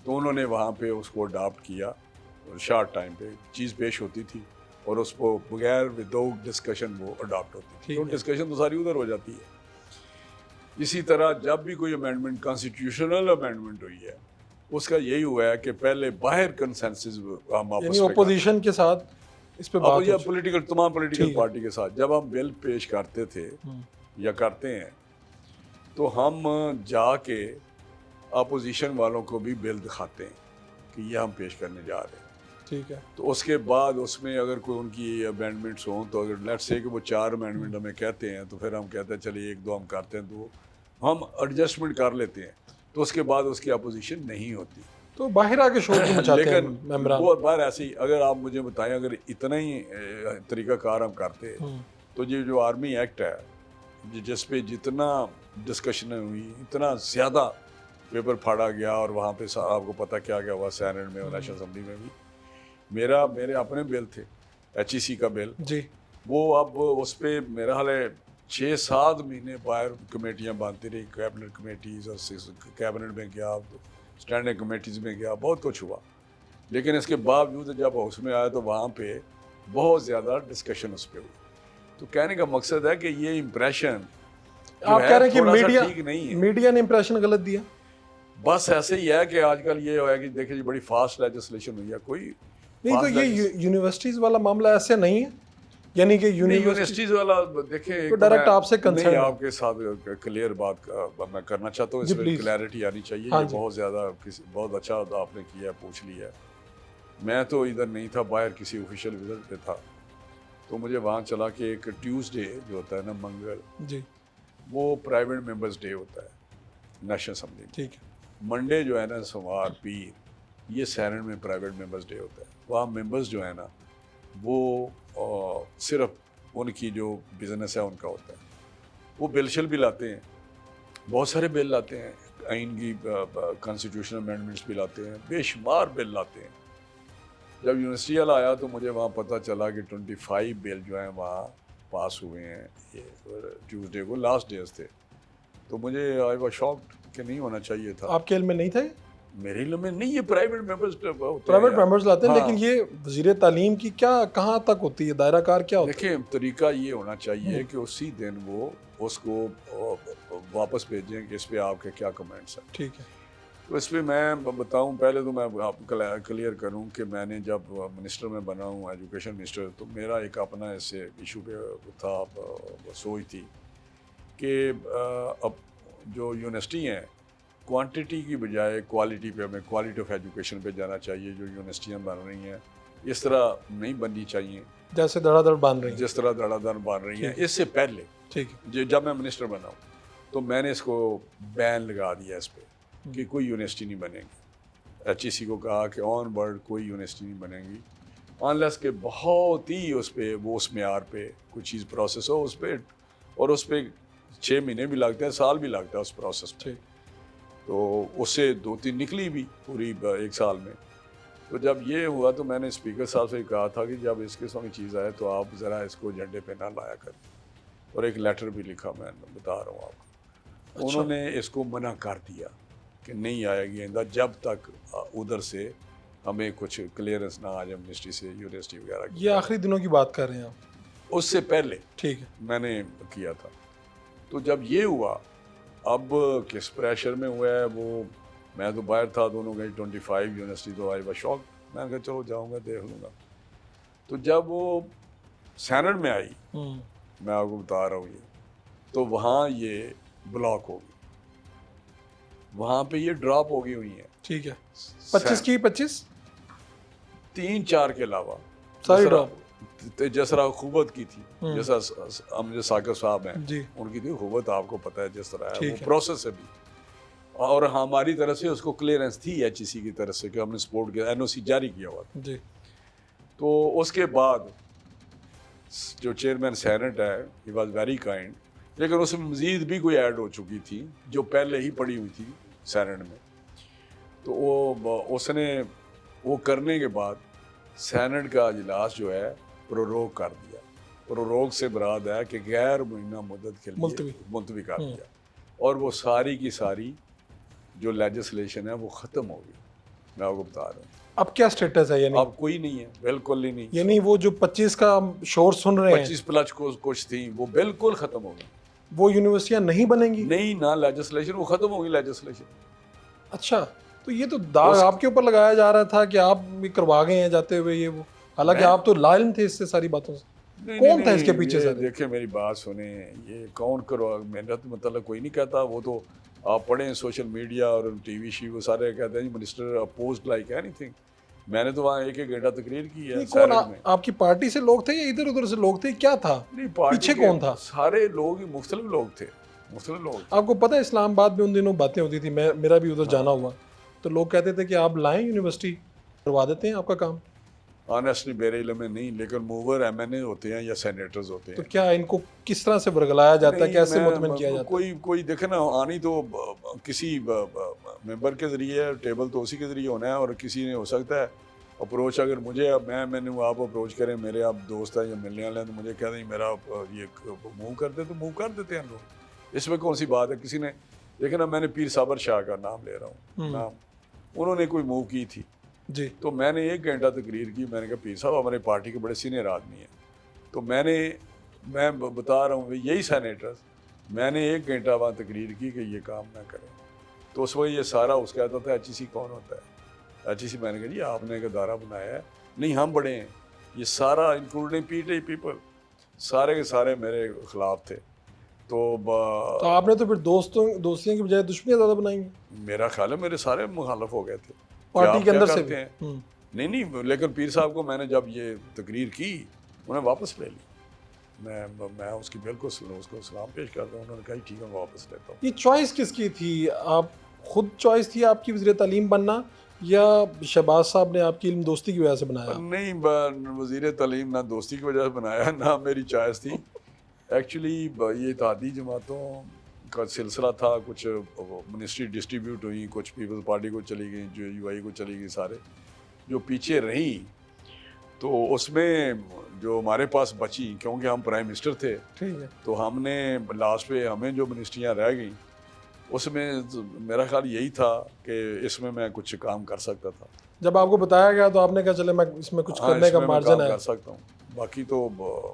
तो उन्होंने वहाँ पे उसको अडॉप्ट किया और शॉर्ट टाइम पे चीज़ पेश होती थी और उसको बगैर विदाउट डिस्कशन वो अडॉप्ट होती थी। तो डिस्कशन तो सारी उधर हो जाती है। इसी तरह जब भी कोई अमेंडमेंट कॉन्स्टिट्यूशनल अमेंडमेंट हुई है, उसका यही हुआ है कि पहले बाहर कंसेंसस हम आपस में ओपोजिशन के साथ इस पे बात या पॉलिटिकल तमाम पॉलिटिकल पार्टी के साथ जब हम बिल पेश करते थे या करते हैं, तो हम जाके अपोजिशन वालों को भी बिल दिखाते हैं कि ये हम पेश करने जा रहे हैं। ठीक है। तो उसके बाद उसमें अगर कोई उनकी अमेंडमेंट्स हों, तो अगर लेट्स से कि वो 4 अमेंडमेंट हमें कहते हैं, तो फिर हम कहते हैं चलिए 1-2 हम करते हैं, तो हम एडजस्टमेंट कर लेते हैं, तो उसके बाद उसकी अपोजिशन नहीं होती। तो बाहर आके शोर क्यों मचाते हैं मेंबरान? बहुत बार ऐसे ही, अगर आप मुझे बताएं, अगर इतना ही तरीक़ाकार हम करते तो ये जो आर्मी एक्ट है जिस पे जितना डिस्कशन हुई, इतना ज़्यादा पेपर फाड़ा गया और वहाँ पे आपको पता क्या क्या हुआ सेनेट में और नेशनल असम्बली में भी। मेरे अपने बिल थे, HEC का बिल जी, वो अब उस पर मेरा हाल है 6-7 महीने बाहर कमेटियाँ बनती रही, कैबिनेट कमेटीज़ और कैबिनेट में गया, स्टैंडिंग कमेटीज़ में गया, बहुत कुछ हुआ, लेकिन इसके बावजूद जब हाउस में आया तो वहाँ पे बहुत ज़्यादा डिस्कशन उस पर हुई। तो कहने का मकसद है कि ये इम्प्रेशन आप कह रहे हैं कि ठीक नहीं है, मीडिया ने इम्प्रेशन गलत दिया। बस ऐसे ही है कि आजकल ये है कि देखिए जी बड़ी फास्ट लेजिस्लेशन हुई है, कोई नहीं, तो ये यूनिवर्सिटीज़ वाला मामला ऐसे नहीं है, यानी कि यूनिवर्सिटीज़ वाला देखें तो डायरेक्ट आपसे कंसर्न आपके साथ क्लियर बात मैं करना चाहता हूँ, इसमें क्लैरिटी आनी चाहिए। ये बहुत ज़्यादा बहुत अच्छा आपने किया, पूछ लिया। मैं तो इधर नहीं था, बाहर किसी ऑफिशियल विजिट पे था, तो मुझे वहाँ चला कि एक ट्यूसडे जो होता है ना, मंगल जी, वो प्राइवेट मेंबर्स डे होता है नेशनल असम्बली। ठीक है। मंडे जो है ना, सोमवार, पीर, ये सैनट में प्राइवेट मेंबर्स डे होता है। वहाँ मेंबर्स जो है ना, वो सिर्फ उनकी जो बिज़नेस है उनका होता है। वो बिल शिल भी लाते हैं, बहुत सारे बिल लाते हैं, आइन की कॉन्स्टिट्यूशनल अमेंडमेंट्स भी लाते हैं, बेशुमार बिल लाते हैं। जब यूनिवर्सिटी वाला आया तो मुझे वहाँ पता चला कि 25 बिल जो हैं वहाँ पास हुए हैं ये ट्यूसडे को, लास्ट डेज थे। तो मुझे आई वाज शॉक्ड कि नहीं होना चाहिए था। आपके इल्म में नहीं थे? मेरे इल्म में नहीं, ये प्राइवेट मेंबर्स प्राइवेट मेंबर्स लाते हैं। हाँ। लेकिन ये वज़ीर तालीम की क्या कहाँ तक होती है, दायरा कार क्या होता है? देखिए, तरीका ये होना चाहिए कि उसी दिन वो उसको वापस भेजें कि इस पर आपके क्या कमेंट्स हैं। ठीक है। तो इस पर मैं बताऊं, पहले तो मैं आपको क्लियर करूं कि मैंने जब मिनिस्टर में बना हूं, एजुकेशन मिनिस्टर, तो मेरा एक अपना ऐसे इशू पे था, सोच थी कि अब जो यूनिवर्सिटी हैं, क्वांटिटी की बजाय क्वालिटी पे, हमें क्वालिटी ऑफ एजुकेशन पे जाना चाहिए। जो यूनिवर्सिटियाँ बन रही हैं इस तरह नहीं बननी चाहिए जैसे धड़ाधड़ बन रही है, जिस तरह धड़ाधड़ बन रही हैं। इससे पहले ठीक है, जब मैं मिनिस्टर बना हूँ तो मैंने इसको बैन लगा दिया इस पर कि कोई यूनिवर्सिटी नहीं बनेगी। HEC को कहा कि ऑन वर्ल्ड कोई यूनिवर्सिटी नहीं बनेगी अनलेस के बहुत ही उस पर वो उस म्यार पे कुछ चीज़ प्रोसेस हो उस पर, और उस पर 6 महीने भी लगते हैं, साल भी लगता है उस प्रोसेस में। तो उससे 2-3 निकली भी पूरी 1 साल में। तो जब ये हुआ तो मैंने स्पीकर साहब से कहा था कि जब इस किस्म की चीज़ आए तो आप ज़रा इसको एजेंडे पे ना लाया करें, और एक लेटर भी लिखा, मैं बता रहा हूँ आपको। अच्छा। उन्होंने इसको मना कर दिया कि नहीं आएगी आइंदा जब तक उधर से हमें कुछ क्लियरेंस ना आ जाए मिनिस्ट्री से, यूनिवर्सिटी वगैरह की। ये आखिरी दिनों की बात कर रहे हैं आप? उससे पहले ठीक है, मैंने किया था। तो जब ये हुआ, अब किस प्रेशर में हुआ है वो, मैं तो बाहर था, दोनों गई 25 यूनिवर्सिटी, तो आई वाज शॉक। मैंने कहा चलो जाऊंगा, देख लूँगा। तो जब वो सैनट में आई, मैं आपको बता रहा हूँ ये, तो वहाँ ये ब्लॉक हो गई, वहाँ पे ये ड्रॉप हो गई हुई है। ठीक है, 25 की 25 3-4 के अलावा सारी ड्रॉप। जिस तरह खूबत की थी, जैसा मुझे साकिब साहब हैं जी, उनकी थी खूबत, आपको पता है जिस तरह है वो है। प्रोसेस है भी, और हमारी तरफ से उसको क्लियरेंस थी HEC की तरफ से कि हमने सपोर्ट किया, NOC जारी किया हुआ था। जी, तो उसके बाद जो चेयरमैन सैनट है, ही वाज वेरी काइंड, लेकिन उसमें मज़ीद भी कोई ऐड हो चुकी थी जो पहले ही पड़ी हुई थी सैनट में। तो उसने वो करने के बाद सेनेट का इजलास जो है प्रोरोग कर दिया। प्रोरोग से मुराद है कि गैर मुइन्ना मुद्दत के लिए मुलतवी कर दिया, और वो सारी की सारी जो लेजिस्लेशन है वो ख़त्म हो गई। मैं आपको बता रहा हूँ अब क्या स्टेटस है? यानी अब कोई नहीं है, बिल्कुल ही नहीं। यानी वो जो 25 का शोर सुन रहे हैं 25 प्लस कुछ थी वो बिल्कुल ख़त्म हो गई। वो यूनिवर्सिटियां नहीं बनेंगी? नहीं ना, लेजिस्लेशन वो ख़त्म हो गई लेजिस्लेशन। अच्छा, तो ये तो दाग आपके ऊपर लगाया जा रहा था कि आप भी करवा गए हैं जाते हुए ये वो, हालांकि आप तो लाइल थे इससे सारी बातों से। कौन था इसके पीछे सर? देखिए मेरी बात सुने, ये कौन करवा, मेरा तो मतलब कोई नहीं कहता। वो तो आप पढ़ें सोशल मीडिया और टीवी शी, वो सारे कहते हैं मिनिस्टर अपोज्ड लाइक एनीथिंग। मैंने तो वहाँ एक घंटा तकरीर की है। कौन आपकी पार्टी से लोग थे या इधर उधर से लोग थे, क्या था? नहीं, पीछे कौन था? सारे लोग मुख्तलिफ लोग थे, मुख्तलिफ लोग। आपको पता है इस्लामाबाद में उन दिनों बातें होती थी, मेरा भी उधर जाना हुआ, तो लोग कहते थे कि आप लाएं यूनिवर्सिटी, करवा देते हैं आपका काम। ऑनेस्टली मेरे इल्म में नहीं, लेकिन मूवर एमएनए होते हैं या सेनेटर्स होते हैं। तो क्या इनको किस तरह से वर्गलाया जाता है, कैसे मुतमिन किया जाता है? कोई देखे ना, आनी तो किसी मेंबर के ज़रिए, टेबल तो उसी के ज़रिए होना है, और किसी ने हो सकता है अप्रोच, अगर मुझे अब मैंने आप अप्रोच करें, मेरे आप दोस्त हैं या मिलने वाले हैं, तो मुझे कह दें मेरा ये मूव कर दे, तो मूव कर देते हैं लोग। इसमें कौन सी बात है? किसी ने देखे ना, मैंने पीर साबर शाह का नाम ले रहा हूँ नाम, उन्होंने कोई मूव की थी जी, तो मैंने 1 घंटा तकरीर की। मैंने कहा पीर साहब हमारे पार्टी के बड़े सीनियर आदमी हैं, तो मैं बता रहा हूँ यही सेनेटर्स, मैंने 1 घंटा वहाँ तकरीर की कि ये काम ना करें। तो उस वक्त ये सारा उसका कहता था HEC कौन होता है, HEC। मैंने कहा जी आपने एक अदारा बनाया है, नहीं हम बड़े हैं। ये सारा इंक्लूडिंग PTI पीपल सारे के सारे मेरे खिलाफ थे। तो आपने तो फिर दोस्तियों की बजाय दुश्मनियां ज़्यादा बनाई। मेरा ख्याल है मेरे सारे मुखालफ हो गए थे पार्टी के अंदर से भी। नहीं, लेकिन पीर साहब को मैंने जब ये तकरीर की, उन्हें वापस ले ली। मैं उसकी बिल्कुल उसको सलाम पेश करता हूँ। उन्होंने कहा ठीक है मैं वापस लेता हूँ। ये चॉइस किसकी थी? आप खुद चॉइस थी आपकी वज़ीर तालीम बनना, या शहबाज साहब ने आपकी इल्म दोस्ती की वजह से बनाया? नहीं, वज़ीर तालीम ना दोस्ती की वजह से बनाया, ना मेरी चॉइस थी। एक्चुअली ये इत्तेहादी जमातों का सिलसिला था, कुछ मिनिस्ट्री डिस्ट्रीब्यूट हुई, कुछ पीपल्स पार्टी को चली गई, जो UI को चली गई, सारे जो पीछे रही। तो उसमें जो हमारे पास बची, क्योंकि हम प्राइम मिनिस्टर थे, ठीक है, तो हमने लास्ट पे हमें जो मिनिस्ट्रियाँ रह गई, उसमें मेरा ख्याल यही था कि इसमें मैं कुछ काम कर सकता था। जब आपको बताया गया तो आपने कहा चले मैं इसमें कुछ करने का मार्जिन है, कर सकता हूँ। बाकी तो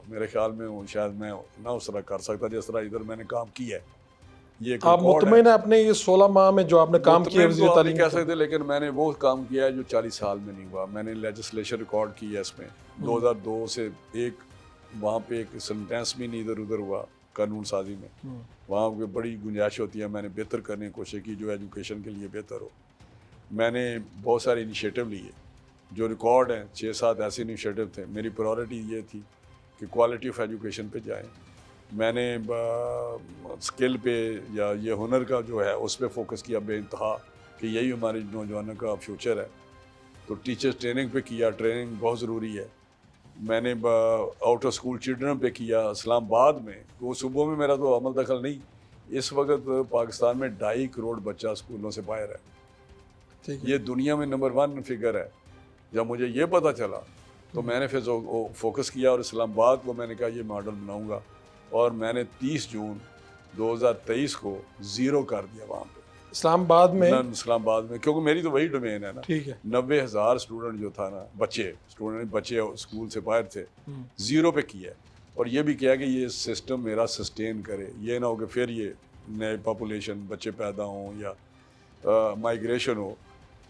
मेरे ख्याल में शायद मैं ना उस तरह कर सकता जिस तरह इधर मैंने काम किया है। ये आप मुतमईन है अपने ये 16 माह में जो आपने काम किया वज़ीर तालीम कह सकते, लेकिन मैंने वो काम किया है जो 40 साल में नहीं हुआ। मैंने लेजिस्लेशन रिकॉर्ड की है इसमें 2002 से एक, वहाँ पे एक सेंटेंस भी नहीं इधर उधर हुआ कानून साजी में। वहाँ पे बड़ी गुंजाइश होती है, मैंने बेहतर करने की कोशिश की जो एजुकेशन के लिए बेहतर हो। मैंने बहुत सारे इनिशिएटिव लिए, जो रिकॉर्ड हैं 6-7 ऐसे इनिशिएटिव थे। मेरी प्रायोरिटी ये थी कि क्वालिटी ऑफ एजुकेशन पे जाएं। मैंने स्किल पे या ये हुनर का जो है उस पर फोकस किया बेइंतहा, कि यही हमारे नौजवानों का फ्यूचर है। तो टीचर्स ट्रेनिंग पे किया, ट्रेनिंग बहुत ज़रूरी है। मैंने आउट ऑफ स्कूल चिल्ड्रन पे किया इस्लामाबाद में। वो सुबह में मेरा तो अमल दखल नहीं, इस वक्त पाकिस्तान में 2.5 करोड़ बच्चा स्कूलों से बाहर है। ये दुनिया में नंबर 1 फिगर है। जब मुझे ये पता चला तो मैंने फिर फोकस किया और इस्लामाबाद को मैंने कहा ये मॉडल बनाऊंगा, और मैंने 30 जून 2023 को 0 कर दिया वहाँ पे इस्लामाबाद में, क्योंकि मेरी तो वही डोमेन है ना। ठीक है, 90,000 स्टूडेंट जो था ना, बच्चे स्कूल से बाहर थे, 0 पे किया। और ये भी किया कि ये सिस्टम मेरा सस्टेन करे, ये ना हो कि फिर ये नए पॉपुलेशन बच्चे पैदा हों या माइग्रेशन हो।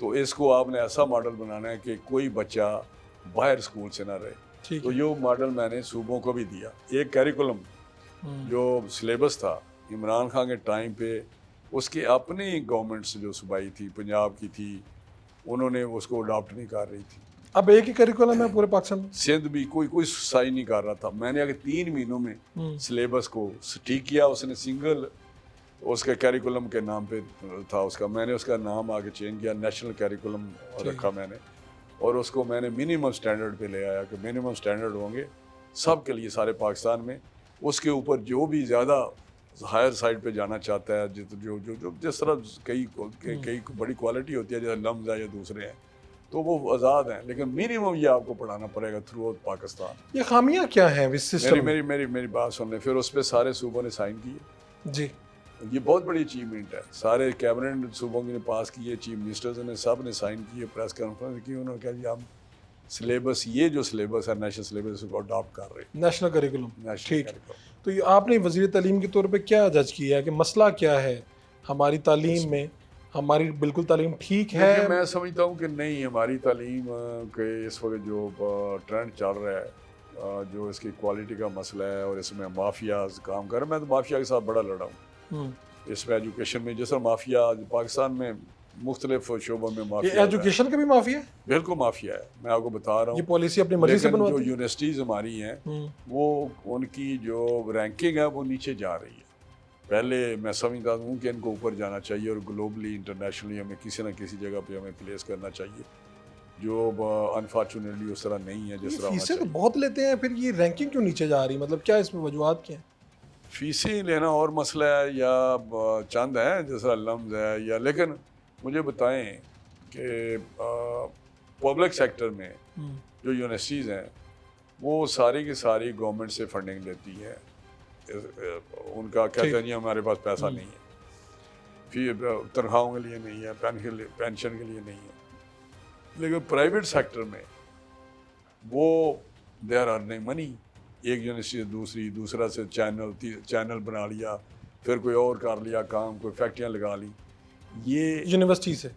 तो इसको आपने ऐसा मॉडल बनाना है कि कोई बच्चा बाहर स्कूल से ना रहे। तो ये मॉडल मैंने सूबों को भी दिया। एक कैरिकुलम जो सिलेबस था इमरान खान के टाइम पे, उसके अपनी गवर्नमेंट्स जो सूबाई थी, पंजाब की थी, उन्होंने उसको अडॉप्ट नहीं कर रही थी। अब एक ही करिकुलम है पूरे पाकिस्तान में? सिंध भी कोई साइन नहीं कर रहा था। मैंने आगे 3 महीनों में सिलेबस को ठीक किया। उसने सिंगल उसके कैरिकुलम के नाम पे था उसका, मैंने उसका नाम आगे चेंज किया, नेशनल कैरिकुलम रखा मैंने। और उसको मैंने मिनिमम स्टैंडर्ड पे ले आया कि मिनिमम स्टैंडर्ड होंगे सब के लिए सारे पाकिस्तान में। उसके ऊपर जो भी ज़्यादा हायर साइड पे जाना चाहता है, जो जिस तरह कई बड़ी क्वालिटी होती है, जैसे लम्स है या दूसरे हैं, तो वो आज़ाद हैं, लेकिन मिनिमम ये आपको पढ़ाना पड़ेगा थ्रू आउट पाकिस्तान। ये खामियां क्या हैं इस मेरी सिस्टम में? मेरी मेरी मेरी बात सुन लें, फिर उस पर सारे सूबों ने साइन किए। जी। ये बहुत बड़ी अचीवमेंट है, सारे कैबिनेट सूबों ने पास किए, चीफ मिनिस्टर्स ने सब ने साइन किए, प्रेस कॉन्फ्रेंस की, उन्होंने कहा जी हम सिलेबस, ये जो सिलेबस है नेशनल सिलेबस, उसको अडॉप्ट कर रहे हैं, नेशनल करिकुलम। नेशनल ठीक। करिकुलम। तो ये आपने वज़ीर तालीम के तौर पे क्या जज किया है कि मसला क्या है हमारी तालीम में? हमारी बिल्कुल तालीम ठीक है? देखिए, मैं समझता हूँ कि नहीं, हमारी तालीम के इस वक्त जो ट्रेंड चल रहा है, जो इसकी क्वालिटी का मसला है और इसमें माफियाज काम कर रहे हैं, मैं तो माफिया के साथ बड़ा लड़ा हूँ। इसमें एजुकेशन में जिस तरह माफिया पाकिस्तान में मुख्तलिफ शोबों में ये माफिया एजुकेशन का भी माफिया है? बिल्कुल माफिया है, मैं आपको बता रहा ये हूँ। पॉलिसी अपनी मर्जी से लेकिन जो बनवाती है? यूनिवर्सिटीज़ हमारी हैं, वो उनकी जो रैंकिंग है वो नीचे जा रही है। पहले मैं समझता हूँ कि इनको ऊपर जाना चाहिए और ग्लोबली इंटरनेशनली हमें किसी न किसी जगह पे हमें प्लेस करना चाहिए, जो अनफॉर्चुनेटली उस तरह नहीं है जिस तरह होना फीसें तो चाहिए। बहुत लेते हैं, फिर ये रैंकिंग क्यों नीचे जा रही है? मतलब क्या इसमें वजूहत क्या है? फीसें लेना और मसला है या चंद है जिस तरह लम्स है, या लेकिन मुझे बताएं कि पब्लिक सेक्टर में जो यूनिवर्सिटीज़ हैं वो सारी की सारी गवर्नमेंट से फंडिंग लेती है। उनका कहते हैं जी हमारे पास पैसा नहीं है, फिर तनख्वाहों के लिए नहीं है, पेंशन के लिए नहीं है। लेकिन प्राइवेट सेक्टर में वो दे आर अर्निंग मनी, एक यूनिवर्सिटी से दूसरी, दूसरा से चैनल बना लिया, फिर कोई और कर लिया काम, कोई फैक्ट्रियाँ लगा ली, ये यूनिवर्सिटी से?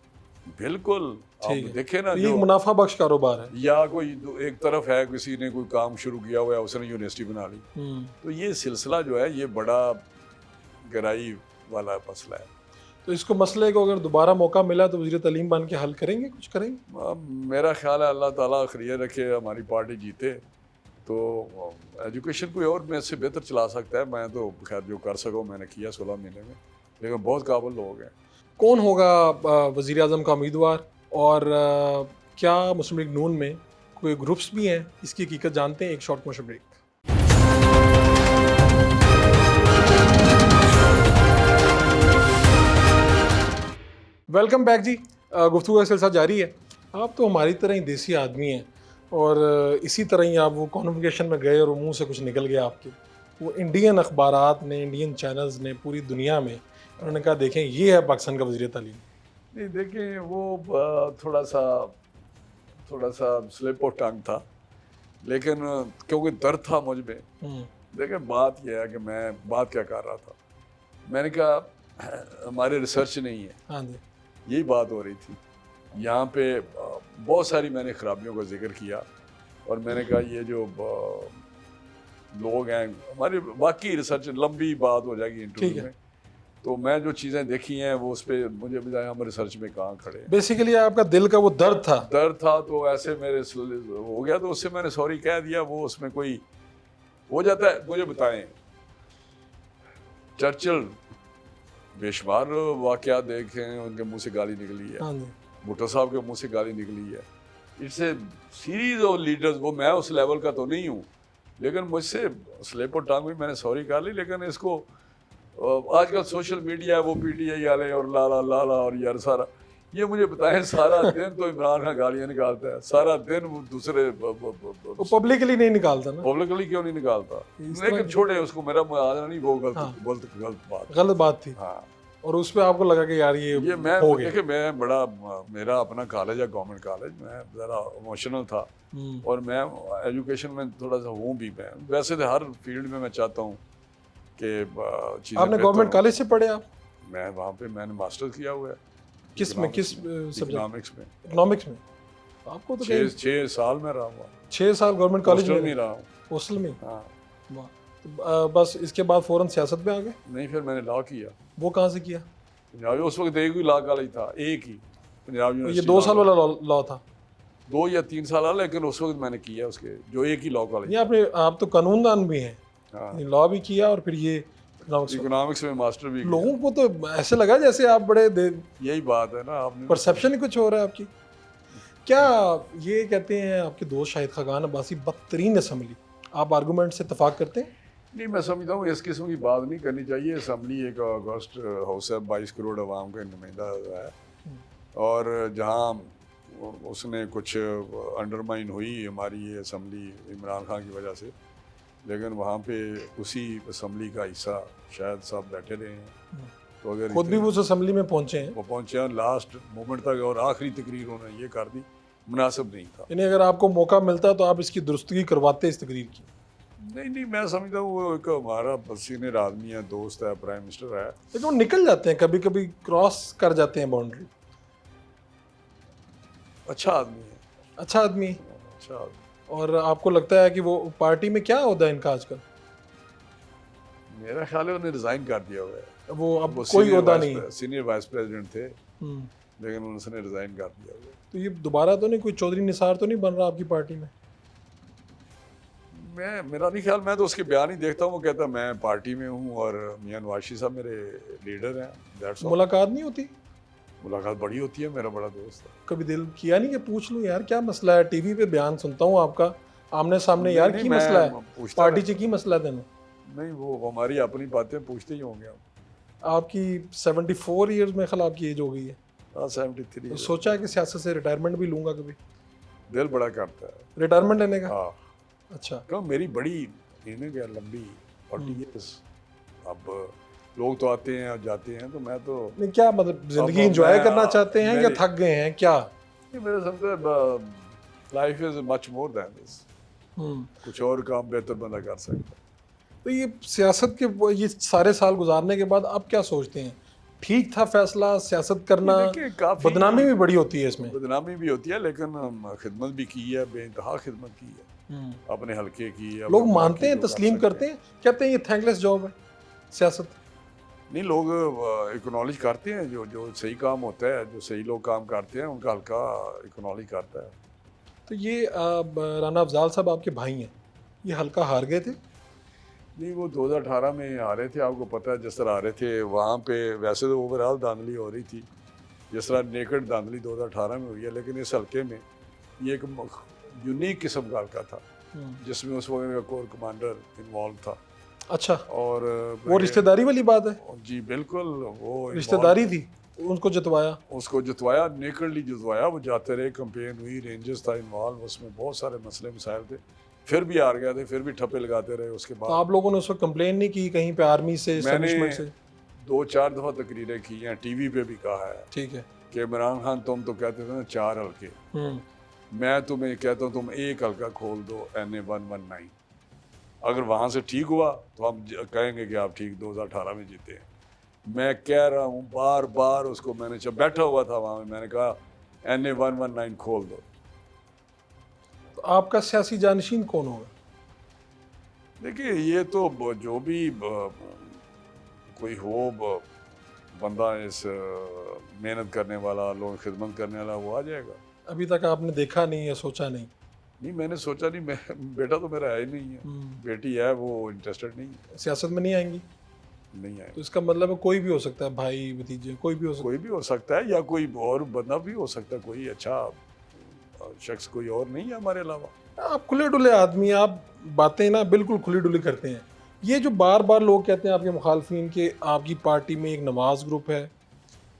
बिल्कुल आप देखें ना, ये जो मुनाफा बख्श कारोबार है। या कोई एक तरफ है, किसी ने कोई काम शुरू किया हुआ है, उसने यूनिवर्सिटी बना ली, तो ये सिलसिला जो है ये बड़ा गहराई वाला मसला है। तो इसको मसले को अगर दोबारा मौका मिला तो वज़ीर तालीम बन के हल करेंगे, कुछ करेंगे? मेरा ख्याल है अल्लाह ताला खैरियत रखे, हमारी पार्टी जीते तो एजुकेशन कोई और में से बेहतर चला सकता है। मैं तो खैर जो कर सकूँ मैंने किया 16 महीने में, लेकिन बहुत काबिल लोग हैं। कौन होगा वज़ीर आज़म का उम्मीदवार, और क्या मुस्लिम लीग नून में कोई ग्रुप्स भी हैं? इसकी हकीकत जानते हैं, एक short motion break. Welcome back जी। गुफ्तगू का सिलसिला जारी है। आप तो हमारी तरह ही देसी आदमी हैं, और इसी तरह ही आप वो कॉन्वोकेशन में गए और मुंह से कुछ निकल गया आपके। वो इंडियन अखबारात ने, इंडियन चैनल्स ने पूरी दुनिया में उन्होंने कहा देखें ये है पाकिस्तान का वज़ीर तालीम। नहीं देखें, वो थोड़ा सा स्लिप ऑफ टंग था, लेकिन क्योंकि दर्द था मुझ में। देखें, बात यह है कि मैं बात क्या कर रहा था, मैंने कहा हमारे रिसर्च नहीं है। हाँ जी, यही बात हो रही थी। यहाँ पे बहुत सारी मैंने खराबियों का जिक्र किया, और मैंने कहा ये जो लोग हैं हमारे, बाकी रिसर्च लंबी बात हो जाएगी इंटरव्यू में, तो मैं जो चीज़ें देखी हैं वो उस पर मुझे बताया हम रिसर्च में कहाँ खड़े हैं। बेसिकली आपका दिल का वो दर्द था तो ऐसे मेरे हो गया, तो उससे मैंने सॉरी कह दिया। वो उसमें कोई हो जाता है। मुझे बताएं, चर्चिल बेशुमार वाक़यात देखें, उनके मुंह से गाली निकली है, भुट्टो साहब के मुंह से गाली निकली है, इससे सीरीज ऑफ लीडर्स, वो मैं उस लेवल का तो नहीं हूँ, लेकिन मुझसे स्लिप ऑफ टंग भी मैंने सॉरी कर ली। लेकिन इसको आजकल सोशल मीडिया है, वो PTI वाले और लाला और यार सारा, ये मुझे बताएं, सारा दिन तो इमरान खान गालियाँ निकालता है, सारा दिन वो दूसरे वो पब्लिकली नहीं निकालता ना। पब्लिकली क्यों नहीं निकालता, लेकिन छोड़े उसको, मेरा आना नहीं, वो गलत बात थी। हाँ, और उस पर आपको लगा कि यार ये मैं देखिए, मैं बड़ा, मेरा अपना कॉलेज है, गवर्नमेंट कॉलेज, मैं ज़रा इमोशनल था, और मैं एजुकेशन में थोड़ा सा हूँ भी। मैं वैसे तो हर फील्ड में मैं चाहता हूँ कि चीज़ें। आपने गवर्नमेंट कॉलेज से पढ़े आप? मैं वहाँ पे मैंने मास्टर्स किया हुआ है। किस सब्जेक्ट? इकोनॉमिक्स में। आपको तो 6 साल में रहा हुआ। 6 साल गवर्नमेंट कॉलेज में नहीं रहा हूँ, हॉस्टल में। हाँ। तो बस इसके बाद फ़ौरन सियासत में आ गए? नहीं, फिर मैंने लॉ किया। वो कहाँ से किया? पंजाब, उस वक्त एक ही लॉ कॉलेज था, एक ही पंजाब यूनिवर्सिटी। ये 2 साल वाला लॉ था? 2 या 3 साल, लेकिन उस वक्त मैंने किया उसके, जो एक ही लॉ कॉलेज। आप तो कानूनदान भी हैं, लॉ भी किया और फिर ये इकोनॉमिक्स में मास्टर भी। लोगों को तो ऐसे लगा जैसे आप बड़े यही बात है ना, आपने परसेप्शन ही कुछ हो रहा है आपकी। क्या ये कहते हैं आपके दोस्त शाहिद खाकान अब्बासी बदतरीन असेंबली, आप आर्गूमेंट से इत्तेफाक करते हैं? नहीं, मैं समझता हूँ इस किस्म की बात नहीं करनी चाहिए। असम्बली एक अगस्त हाउस है, 22 करोड़ आवाम का नुमाइंदा है, और जहाँ उसने कुछ अंडरमाइन हुई हमारी ये असम्बली इमरान खान की वजह से, लेकिन वहाँ पे उसी असम्बली का हिस्सा शायद सब बैठे रहे हैं। तो अगर खुद भी वो उस असम्बली में पहुंचे हैं, वो पहुँचे हैं लास्ट मोमेंट तक, और आखिरी तकरीर उन्होंने ये कर दी, मुनासिब नहीं था। यानी अगर आपको मौका मिलता तो आप इसकी दुरुस्तगी करवाते इस तकरीर की। नहीं, मैं समझता हूँ वो एक हमारा सीनियर आदमी है, दोस्त है, प्राइम मिनिस्टर है। लेकिन वो निकल जाते हैं, कभी कभी क्रॉस कर जाते हैं बाउंड्री। अच्छा आदमी है, अच्छा आदमी है। अच्छा आदमी। और आपको लगता है कि वो पार्टी में क्या होता है इनका आजकल? मेरा ख्याल है उन्हें रिजाइन कर दिया हुआ है। वो अब वो कोई होता नहीं है। सीनियर वाइस प्रेसिडेंट थे, हम्म। लेकिन उन्होंने रिजाइन कर दिया हुआ है। तो ये दोबारा तो नहीं कोई चौधरी निसार तो नहीं बन रहा आपकी पार्टी में? मेरा नहीं ख्याल, मैं तो उसके बयान ही देखता हूँ, वो कहता मैं पार्टी में हूँ और मियां नवाज शरीफ साहब मेरे लीडर हैं, दैट्स ऑल। मुलाकात नहीं होती? मुलाकात बड़ी होती है, मेरा बड़ा दोस्त है। कभी दिल किया नहीं कि पूछ लूं यार क्या मसला है? टीवी पे बयान सुनता हूँ आपका, आमने सामने, यार नहीं, की मैं मसला है पूछता पार्टी रहता च की मसला है तेन? नहीं, वो हमारी अपनी बातें पूछते ही होंगे हम। आपकी 74 ईयर्स में ख्याल आपकी एज हो गई है, हाँ, 73 तो सोचा है कि सियासत से रिटायरमेंट भी लूंगा कभी? दिल बड़ा करता है। रिटायरमेंट लेने का? हाँ, अच्छा। क्यों, मेरी बड़ी इन्हें क्या लंबी 40 ईयर्स। अब लोग तो आते हैं और जाते हैं, तो मैं तो नहीं, क्या मतलब जिंदगी अब एंजॉय मैं- करना चाहते हैं या मेरी- थक गए हैं क्या? मेरे समझे life is much more than this. कुछ और काम बेहतर बंदा कर सकता है। तो ये सियासत के ये सारे साल गुजारने के बाद अब क्या सोचते हैं? ठीक था फैसला सियासत करना? देखिए, काफी बदनामी भी बड़ी होती है इसमें। बदनामी भी होती है, लेकिन खिदमत भी की है, बेइंतहा खिदमत की है अपने हल्के की। अब लोग बाकी मानते हैं, जो कर तस्लीम सकते करते हैं, कहते हैं ये थैंकलेस जॉब है सियासत। नहीं, लोग इकोनॉलेज करते हैं, जो सही काम होता है, जो सही लोग काम करते हैं, उनका हल्का इकोनॉलेज करता है। तो ये राना अफजाल साहब आपके भाई हैं, ये हल्का हार गए थे? नहीं, वो 2018 में आ रहे थे, आपको पता है जिस तरह आ रहे थे वहाँ पे। वैसे तो ओवरऑल धांधली हो रही थी, जिस तरह नेकेड धांधली 2018 में हुई है, लेकिन इस हल्के में ये एक यूनिक किस्म का हल्का था, जिसमें उस वक्त का कोर कमांडर इन्वॉल्व था। अच्छा, और वो रिश्तेदारी वाली बात है? जी बिल्कुल, वो रिश्तेदारी थी, उनको जितवाया? उसको जितवाया, नेकेडली जितवाया। वो जाते रहे, कंपेन हुई, रेंजर्स था इन्वॉल्व, उसमें बहुत सारे मसले मसाइल थे, फिर भी हार गए थे, फिर भी ठप्पे लगाते रहे। उसके तो बाद आप लोगों ने उस वक्त कंप्लेन नहीं की कहीं पे आर्मी से, मैंने एस्टेब्लिशमेंट से? 2-4 दफ़ा तकरीरें की हैं, टीवी पे भी कहा है। ठीक है। कि इमरान खान, तुम तो कहते थे ना 4 हल्के, मैं तुम्हें कहता हूँ तुम एक हल्का खोल दो, NA-119। अगर वहाँ से ठीक हुआ तो हम कहेंगे कि आप ठीक 2018 में जीते हैं। मैं कह रहा हूँ बार बार उसको, मैंने जब बैठा हुआ था वहाँ, मैंने कहा NA-119 खोल दो। तो आपका सियासी जानशीन कौन होगा? देखिए, ये तो जो भी कोई हो बंदा, इस मेहनत करने वाला, लोगों की खिदमत करने वाला, वो आ जाएगा। अभी तक आपने देखा नहीं या सोचा नहीं? नहीं, मैंने सोचा नहीं, मैं बेटा तो मेरा है ही नहीं है, बेटी है, वो इंटरेस्टेड नहीं है, सियासत में नहीं आएंगी? नहीं है। तो इसका मतलब है कोई भी हो सकता है, भाई भतीजे कोई भी हो सकता कोई भी हो सकता है, या कोई और बंदा भी हो सकता है, कोई अच्छा शख्स कोई और नहीं है हमारे अलावा। है। आप खुले डुले आदमी, आप बातें ना बिल्कुल खुली डुली करते हैं। ये जो बार बार लोग कहते हैं आपके मुखालफिन के आपकी पार्टी में एक नवाज ग्रुप है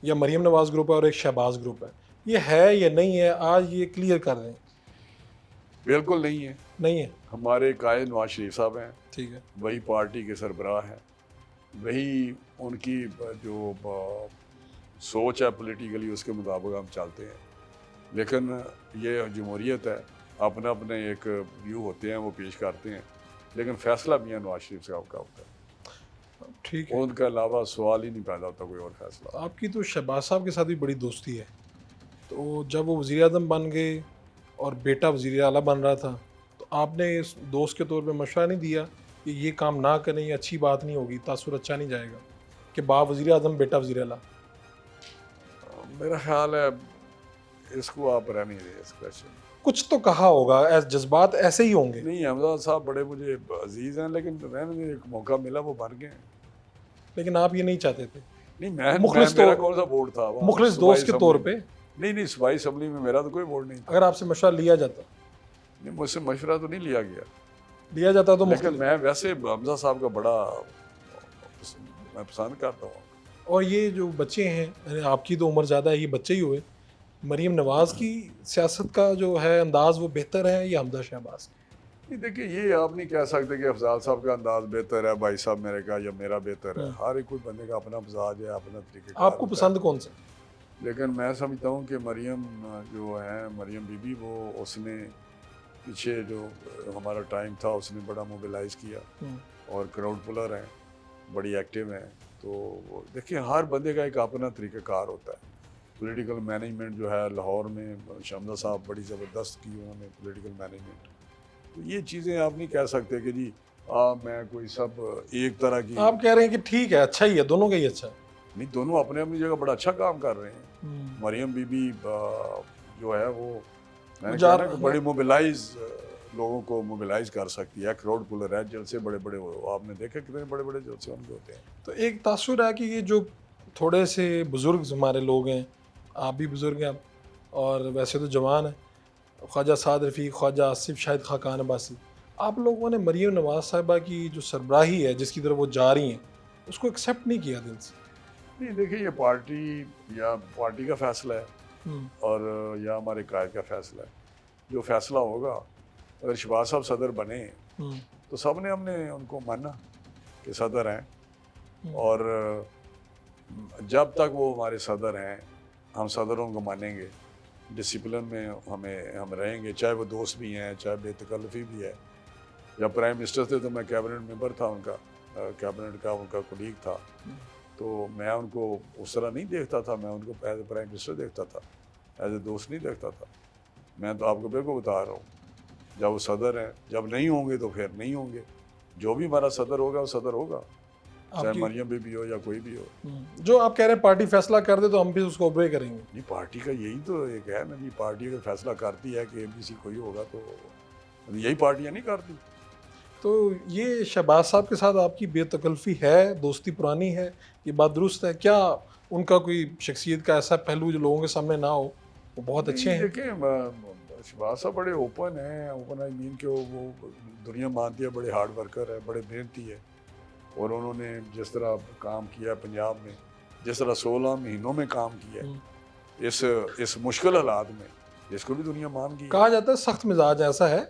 या मरीम नवाज ग्रुप है और एक शहबाज ग्रुप है है या नहीं है? आज ये क्लियर कर रहे हैं। बिल्कुल नहीं है, नहीं है। हमारे कायद नवाज शरीफ साहब हैं, ठीक है। वही पार्टी के सरबराह हैं, वही उनकी जो सोच है पॉलिटिकली, उसके मुताबिक हम चलते हैं। लेकिन ये जमहूरियत है, अपने अपने एक व्यू होते हैं, वो पेश करते हैं, लेकिन फैसला मियां नवाज शरीफ साहब का होता है। ठीक है। उनके अलावा सवाल ही नहीं पैदा होता कोई और फैसला। आपकी तो शहबाज साहब के साथ भी बड़ी दोस्ती है, तो जब वो वज़ीर आज़म बन गए और बेटा वज़ीर आला बन रहा था, तो आपने इस दोस्त के तौर पे मशवरा नहीं दिया कि ये काम ना करें, ये अच्छी बात नहीं होगी, तासुर अच्छा नहीं जाएगा कि बाप वज़ीर आज़म बेटा वज़ीर आला? मेरा ख्याल है इसको आप रहने दें, इस क्वेश्चन। कुछ तो कहा होगा, जज्बात ऐसे ही होंगे। नहीं, अहमदाबाद साहब बड़े मुझे अजीज़ हैं, लेकिन रहने दें, एक मौका मिला, वो बन गए। लेकिन आप ये नहीं चाहते थे? नहीं, मैं मुखलिस मेरा तो- कौन सा वोट था वहाँ? मुखलिस सूबाई दोस्त के तौर असम्बली पे में। नहीं, सूबाई असम्बली में मेरा तो कोई वोट नहीं था। अगर आपसे मशवरा लिया जाता? नहीं, मुझसे मशवरा तो नहीं लिया गया। दिया जाता तो लेकिन मुख्तलिफ। मैं वैसे हमजा साहब का बड़ा मैं पसंद करता हूँ। और ये जो बच्चे हैं, यानी आपकी तो उम्र ज़्यादा है, ये बच्चे ही हुए, मरीम नवाज़ की सियासत का जो है अंदाज़ वो बेहतर है या हमजा शहबाज? नहीं देखिए, ये आप नहीं कह सकते कि अफजाल साहब का अंदाज बेहतर है, भाई साहब मेरे का या मेरा बेहतर है। हर एक कोई बंदे का अपना मिजाज है, अपना तरीक़ेकार आपको होता है। पसंद कौन सा? लेकिन मैं समझता हूँ कि मरियम जो है, मरियम बीबी, वो उसने पीछे जो हमारा टाइम था उसने बड़ा मोबिलाइज़ किया और क्राउड पुलर हैं, बड़ी एक्टिव हैं। तो देखिए, हर बंदे का एक अपना तरीक़ेकार होता है। पॉलिटिकल मैनेजमेंट जो है लाहौर में शमदा साहब बड़ी ज़बरदस्त की उन्होंने पॉलिटिकल मैनेजमेंट। तो ये चीज़ें आप नहीं कह सकते कि जी मैं कोई सब एक तरह की। आप कह रहे हैं कि ठीक है, अच्छा ही है, दोनों का ही अच्छा है। नहीं, दोनों अपने अपनी जगह बड़ा अच्छा काम कर रहे हैं। मरियम बीबी जो है वो मैंने कहा ना कि बड़ी मोबिलाइज लोगों को मोबिलाइज कर सकती है। क्राउड पुलर है, जलसे बड़े बड़े आपने देखे कितने बड़े बड़े जलसे उनके होते हैं। तो एक तासुर है कि ये जो थोड़े से बुज़ुर्ग हमारे लोग हैं, आप भी बुज़ुर्ग हैं और वैसे तो जवान हैं, ख्वाजा साद रफ़ीक, ख्वाजा आसिफ शाहिद खाकान अब्बासी, आप लोगों ने मरियम नवाज़ साहिबा की जो सरबराही है जिसकी तरफ वो जा रही हैं, उसको एक्सेप्ट नहीं किया दिल से? नहीं देखिए, ये पार्टी का फैसला है और या हमारे कायद का फैसला है। जो फैसला होगा, अगर शहबाज साहब सदर बने तो सब ने हमने उनको माना कि सदर हैं, और जब तक वो हमारे सदर हैं हम सदरों को मानेंगे, डिसिप्लिन में हम रहेंगे, चाहे वो दोस्त भी हैं, चाहे बेतकल्लफ़ी भी है। जब प्राइम मिनिस्टर थे तो मैं कैबिनेट मेंबर था उनका, कैबिनेट का उनका कोलीग था, तो मैं उनको उस तरह नहीं देखता था। मैं उनको एज ए प्राइम मिनिस्टर देखता था, एज ए दोस्त नहीं देखता था। मैं तो आपको बिल्कुल बता रहा हूँ, जब वो सदर हैं, जब नहीं होंगे तो फिर नहीं होंगे। जो भी हमारा सदर होगा वो सदर होगा, चाहे मरियम बीबी हो या कोई भी हो। जो आप कह रहे हैं पार्टी फैसला कर दे तो हम भी उसको ओबे करेंगे। नहीं, पार्टी का यही तो एक है ना जी, पार्टी अगर फैसला करती है कि एमपीसी कोई होगा तो यही पार्टियाँ नहीं करती। तो ये शहबाज साहब के साथ आपकी बेतकल्फ़ी है, दोस्ती पुरानी है, ये बात दुरुस्त है? क्या उनका कोई शख्सियत का ऐसा पहलू जो लोगों के सामने ना हो? वो बहुत अच्छे हैं। देखिए, शहबाज साहब बड़े ओपन हैं। ओपन आई मीन कि वो दुनिया मानती है, बड़े हार्ड वर्कर है, बड़े मेहनती है। और उन्होंने जिस तरह काम किया पंजाब में, जिस तरह 16 महीनों में काम किया इस मुश्किल हालात में, इसको भी दुनिया मान गई। कहा जाता है सख्त मिजाज, ऐसा है?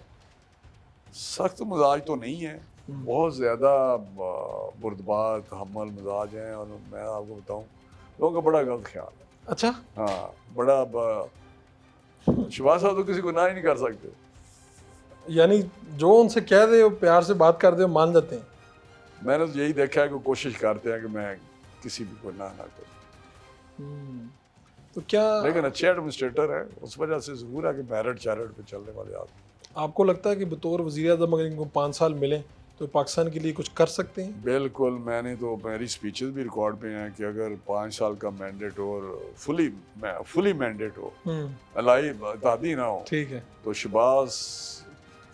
सख्त मिजाज तो नहीं है, बहुत ज़्यादा बुर्दबात हमल मिजाज हैं। और मैं आपको बताऊं, लोगों का बड़ा गलत ख्याल है। अच्छा, हाँ, बड़ा शहबाज साहब तो किसी को ना ही नहीं कर सकते। यानी जो उनसे कह दे, वो प्यार से बात कर दे, मान जाते हैं। मैंने तो यही देखा है कि कोशिश करते हैं कि मैं किसी भी को ना करूँ। तो क्या लेकिन अच्छे एडमिनिस्ट्रेटर है, उस वजह से ज़रूर है कि मेरिट चैरिट पे चलने वाले आदमी। आपको लगता है कि बतौर वज़ीर-ए-आज़म अगर इनको 5 साल मिले तो पाकिस्तान के लिए कुछ कर सकते हैं? बिल्कुल, मैंने तो मेरी स्पीचेस भी रिकॉर्ड पे हैं कि अगर 5 साल का मैंडेट हो और फुली मैंडेट हो, अलाई इत्तेहादी ना हो, ठीक है। तो शहबाज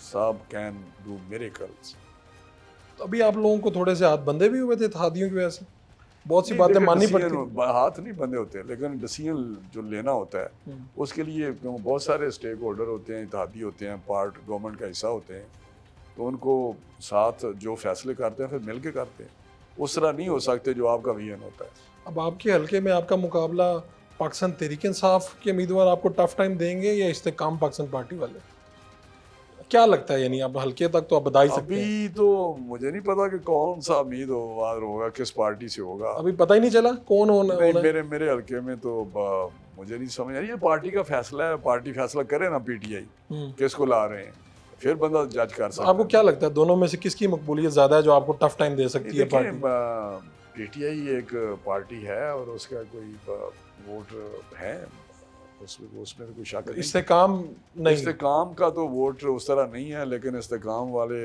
साहब कैन डू मिरेकल्स। तो अभी आप लोगों को थोड़े से हाथ बंधे भी हुए थे इत्तेहादियों की वजह से, बहुत सी बातें माननी पड़ती थी। हाथ नहीं बंधे होते, लेकिन डिसीजन जो लेना होता है उसके लिए बहुत सारे स्टेक होल्डर होते हैं, इत्तेहादी होते हैं, पार्ट गवर्नमेंट का हिस्सा होते हैं, तो उनको साथ जो फैसले करते हैं फिर मिल के करते हैं। उस तरह नहीं हो सकते जो आपका विजन होता है। अब आपके हल्के में आपका मुकाबला पाकिस्तान तहरीक इंसाफ के उम्मीदवार आपको टफ टाइम देंगे या इस्तेकाम पाकिस्तान पार्टी वाले? क्या लगता है, यानी आप हल्के तक तो आप बता ही सकते हैं। अभी तो मुझे नहीं पता कि कौन सा उम्मीदवार होगा, किस पार्टी से होगा, अभी पता ही नहीं चला कौन होना है। मेरे हल्के में तो मुझे नहीं समझ आ रही। ये पार्टी का फैसला है, पार्टी फैसला करे ना, पीटीआई किसको ला रहे हैं, फिर बंदा जज कर सकता है। आपको क्या लगता है दोनों में से किसकी मकबूलियत ज़्यादा है जो आपको टफ टाइम दे सकती है पार्टी? पीटीआई एक पार्टी है और उसका कोई वोट है, उसमें कोई शक नहीं। इस्तेकाम नहीं, इस्तेकाम का तो वोट उस तरह नहीं है, लेकिन इस्तेकाम वाले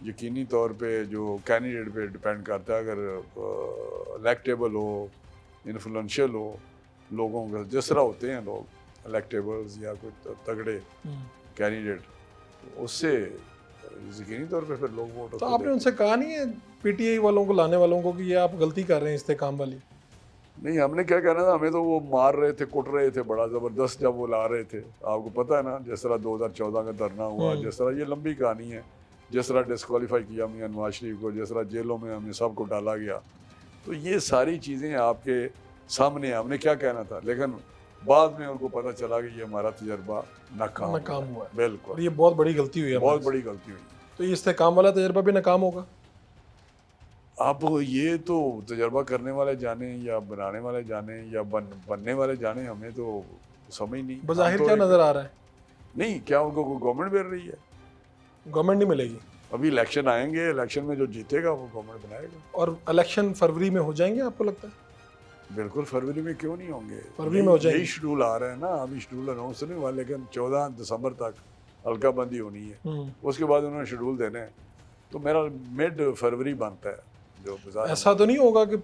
यकीनी तौर पे जो कैंडिडेट पे डिपेंड करता है। अगर इलेक्टेबल हो, इन्फ्लुएंशियल हो, लोगों का जिस तरह होते हैं लोग इलेक्टेबल्स या कोई तगड़े कैंडिडेट, उससे यकीनी तौर पे फिर लोग वोट। तो आपने उनसे कहा नहीं है पीटीआई वालों को, लाने वालों को, कि ये आप गलती कर रहे हैं इस्तेकाम वाली? नहीं, हमने क्या कहना था, हमें तो वो मार रहे थे, कुट रहे थे बड़ा ज़बरदस्त जब वो ला रहे थे। आपको पता है ना, जिस तरह 2014 का धरना हुआ, जिस तरह ये लंबी कहानी है, जिस तरह डिस्क्वालीफाई किया मियां नवाज शरीफ को, जिस तरह जेलों में हमें सबको डाला गया, तो ये सारी चीज़ें आपके सामने हैं। हमने क्या कहना था, लेकिन बाद में उनको पता चला कि ये हमारा तजर्बा नाकाम हुआ है। बिल्कुल, और ये बहुत बड़ी गलती हुई है बहुत हमारे बड़ी गलती हुई। से। तो ये इस्तेकाम वाला तजर्बा भी नाकाम होगा। अब ये तो तजर्बा करने वाले जाने या बनाने वाले जाने या बनने वाले जाने, हमें तो समझ नहीं। बज़ाहिर हम तो क्या एक- नज़र आ रहा है? नहीं, क्या उनको कोई गवर्नमेंट मिल रही है? गवर्नमेंट नहीं मिलेगी। अभी इलेक्शन आएंगे, इलेक्शन में जो जीतेगा वो गवर्नमेंट बनाएगा। और इलेक्शन फरवरी में हो जाएंगे आपको लगता है? बिल्कुल, फरवरी में क्यों नहीं होंगे? फरवरी में हो जाएंगे। यही शेड्यूल आ रहा है ना, अभी शेड्यूल अनाउंस नहीं हुआ, लेकिन 14 दिसंबर तक हल्का बंदी होनी है। उसके बाद उन्होंने शेड्यूल देने हैं, तो मेरा मिड फरवरी बनता है। जो बाजार ऐसा तो नहीं होगा कि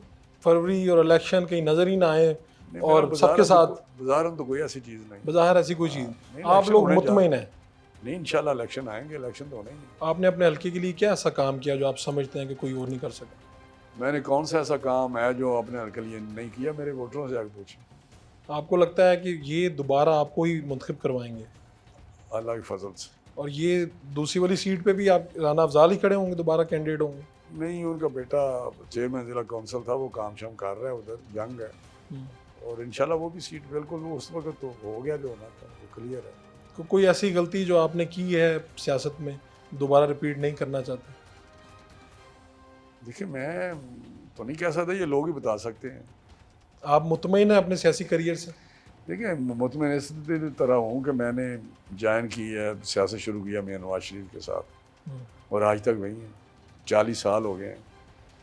फरवरी और इलेक्शन कहीं नजर ही ना आए और सबके साथ बाजार तो कोई ऐसी चीज़ नहीं। बाजार ऐसी कोई चीज़ नहीं, आप इलेक्शन लोग होने जा मुतमईन हैं? नहीं, इंशाल्लाह इलेक्शन आएंगे, इलेक्शन तो होने ही हैं। आपने अपने हल्के के लिए क्या ऐसा काम किया जो आप समझते हैं कि कोई और नहीं कर सका? मैंने कौन सा ऐसा काम है जो अपने हल्के लिए नहीं किया? मेरे वोटरों से आगे पूछें। आपको लगता है कि ये दोबारा आपको ही मुंतखब करवाएंगे? अल्लाह के फजल से और ये दूसरी वाली सीट पे भी आप राना अफजाल ही खड़े होंगे, दोबारा कैंडिडेट होंगे? नहीं, उनका बेटा चेयरमैन जिला काउंसिल था, वो काम शाम कर रहा है उधर, यंग है, और इंशाल्लाह वो भी सीट बिल्कुल उस वक्त तो हो गया जो होना था, वो क्लियर है। तो कोई ऐसी गलती जो आपने की है सियासत में दोबारा रिपीट नहीं करना चाहते? देखिए, मैं तो नहीं कह सकता, ये लोग ही बता सकते हैं। आप मुतमईन हैं अपने सियासी करियर से? देखिए, मुतमईन इस तरह हूँ कि मैंने ज्वाइन की है, सियासत शुरू किया मियां नवाज शरीफ के साथ, और आज तक वही हैं। 40 साल हो गए हैं,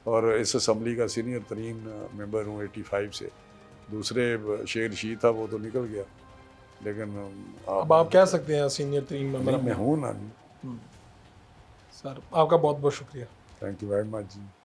और इस असम्बली का सीनियर तरीन मेंबर हूँ 85 से। दूसरे शेर रशीद था, वो तो निकल गया, लेकिन अब आप कह सकते हैं सीनियर तरीन मेंबर मैं हूँ ना। सर आपका बहुत बहुत शुक्रिया। Thank you very much ji.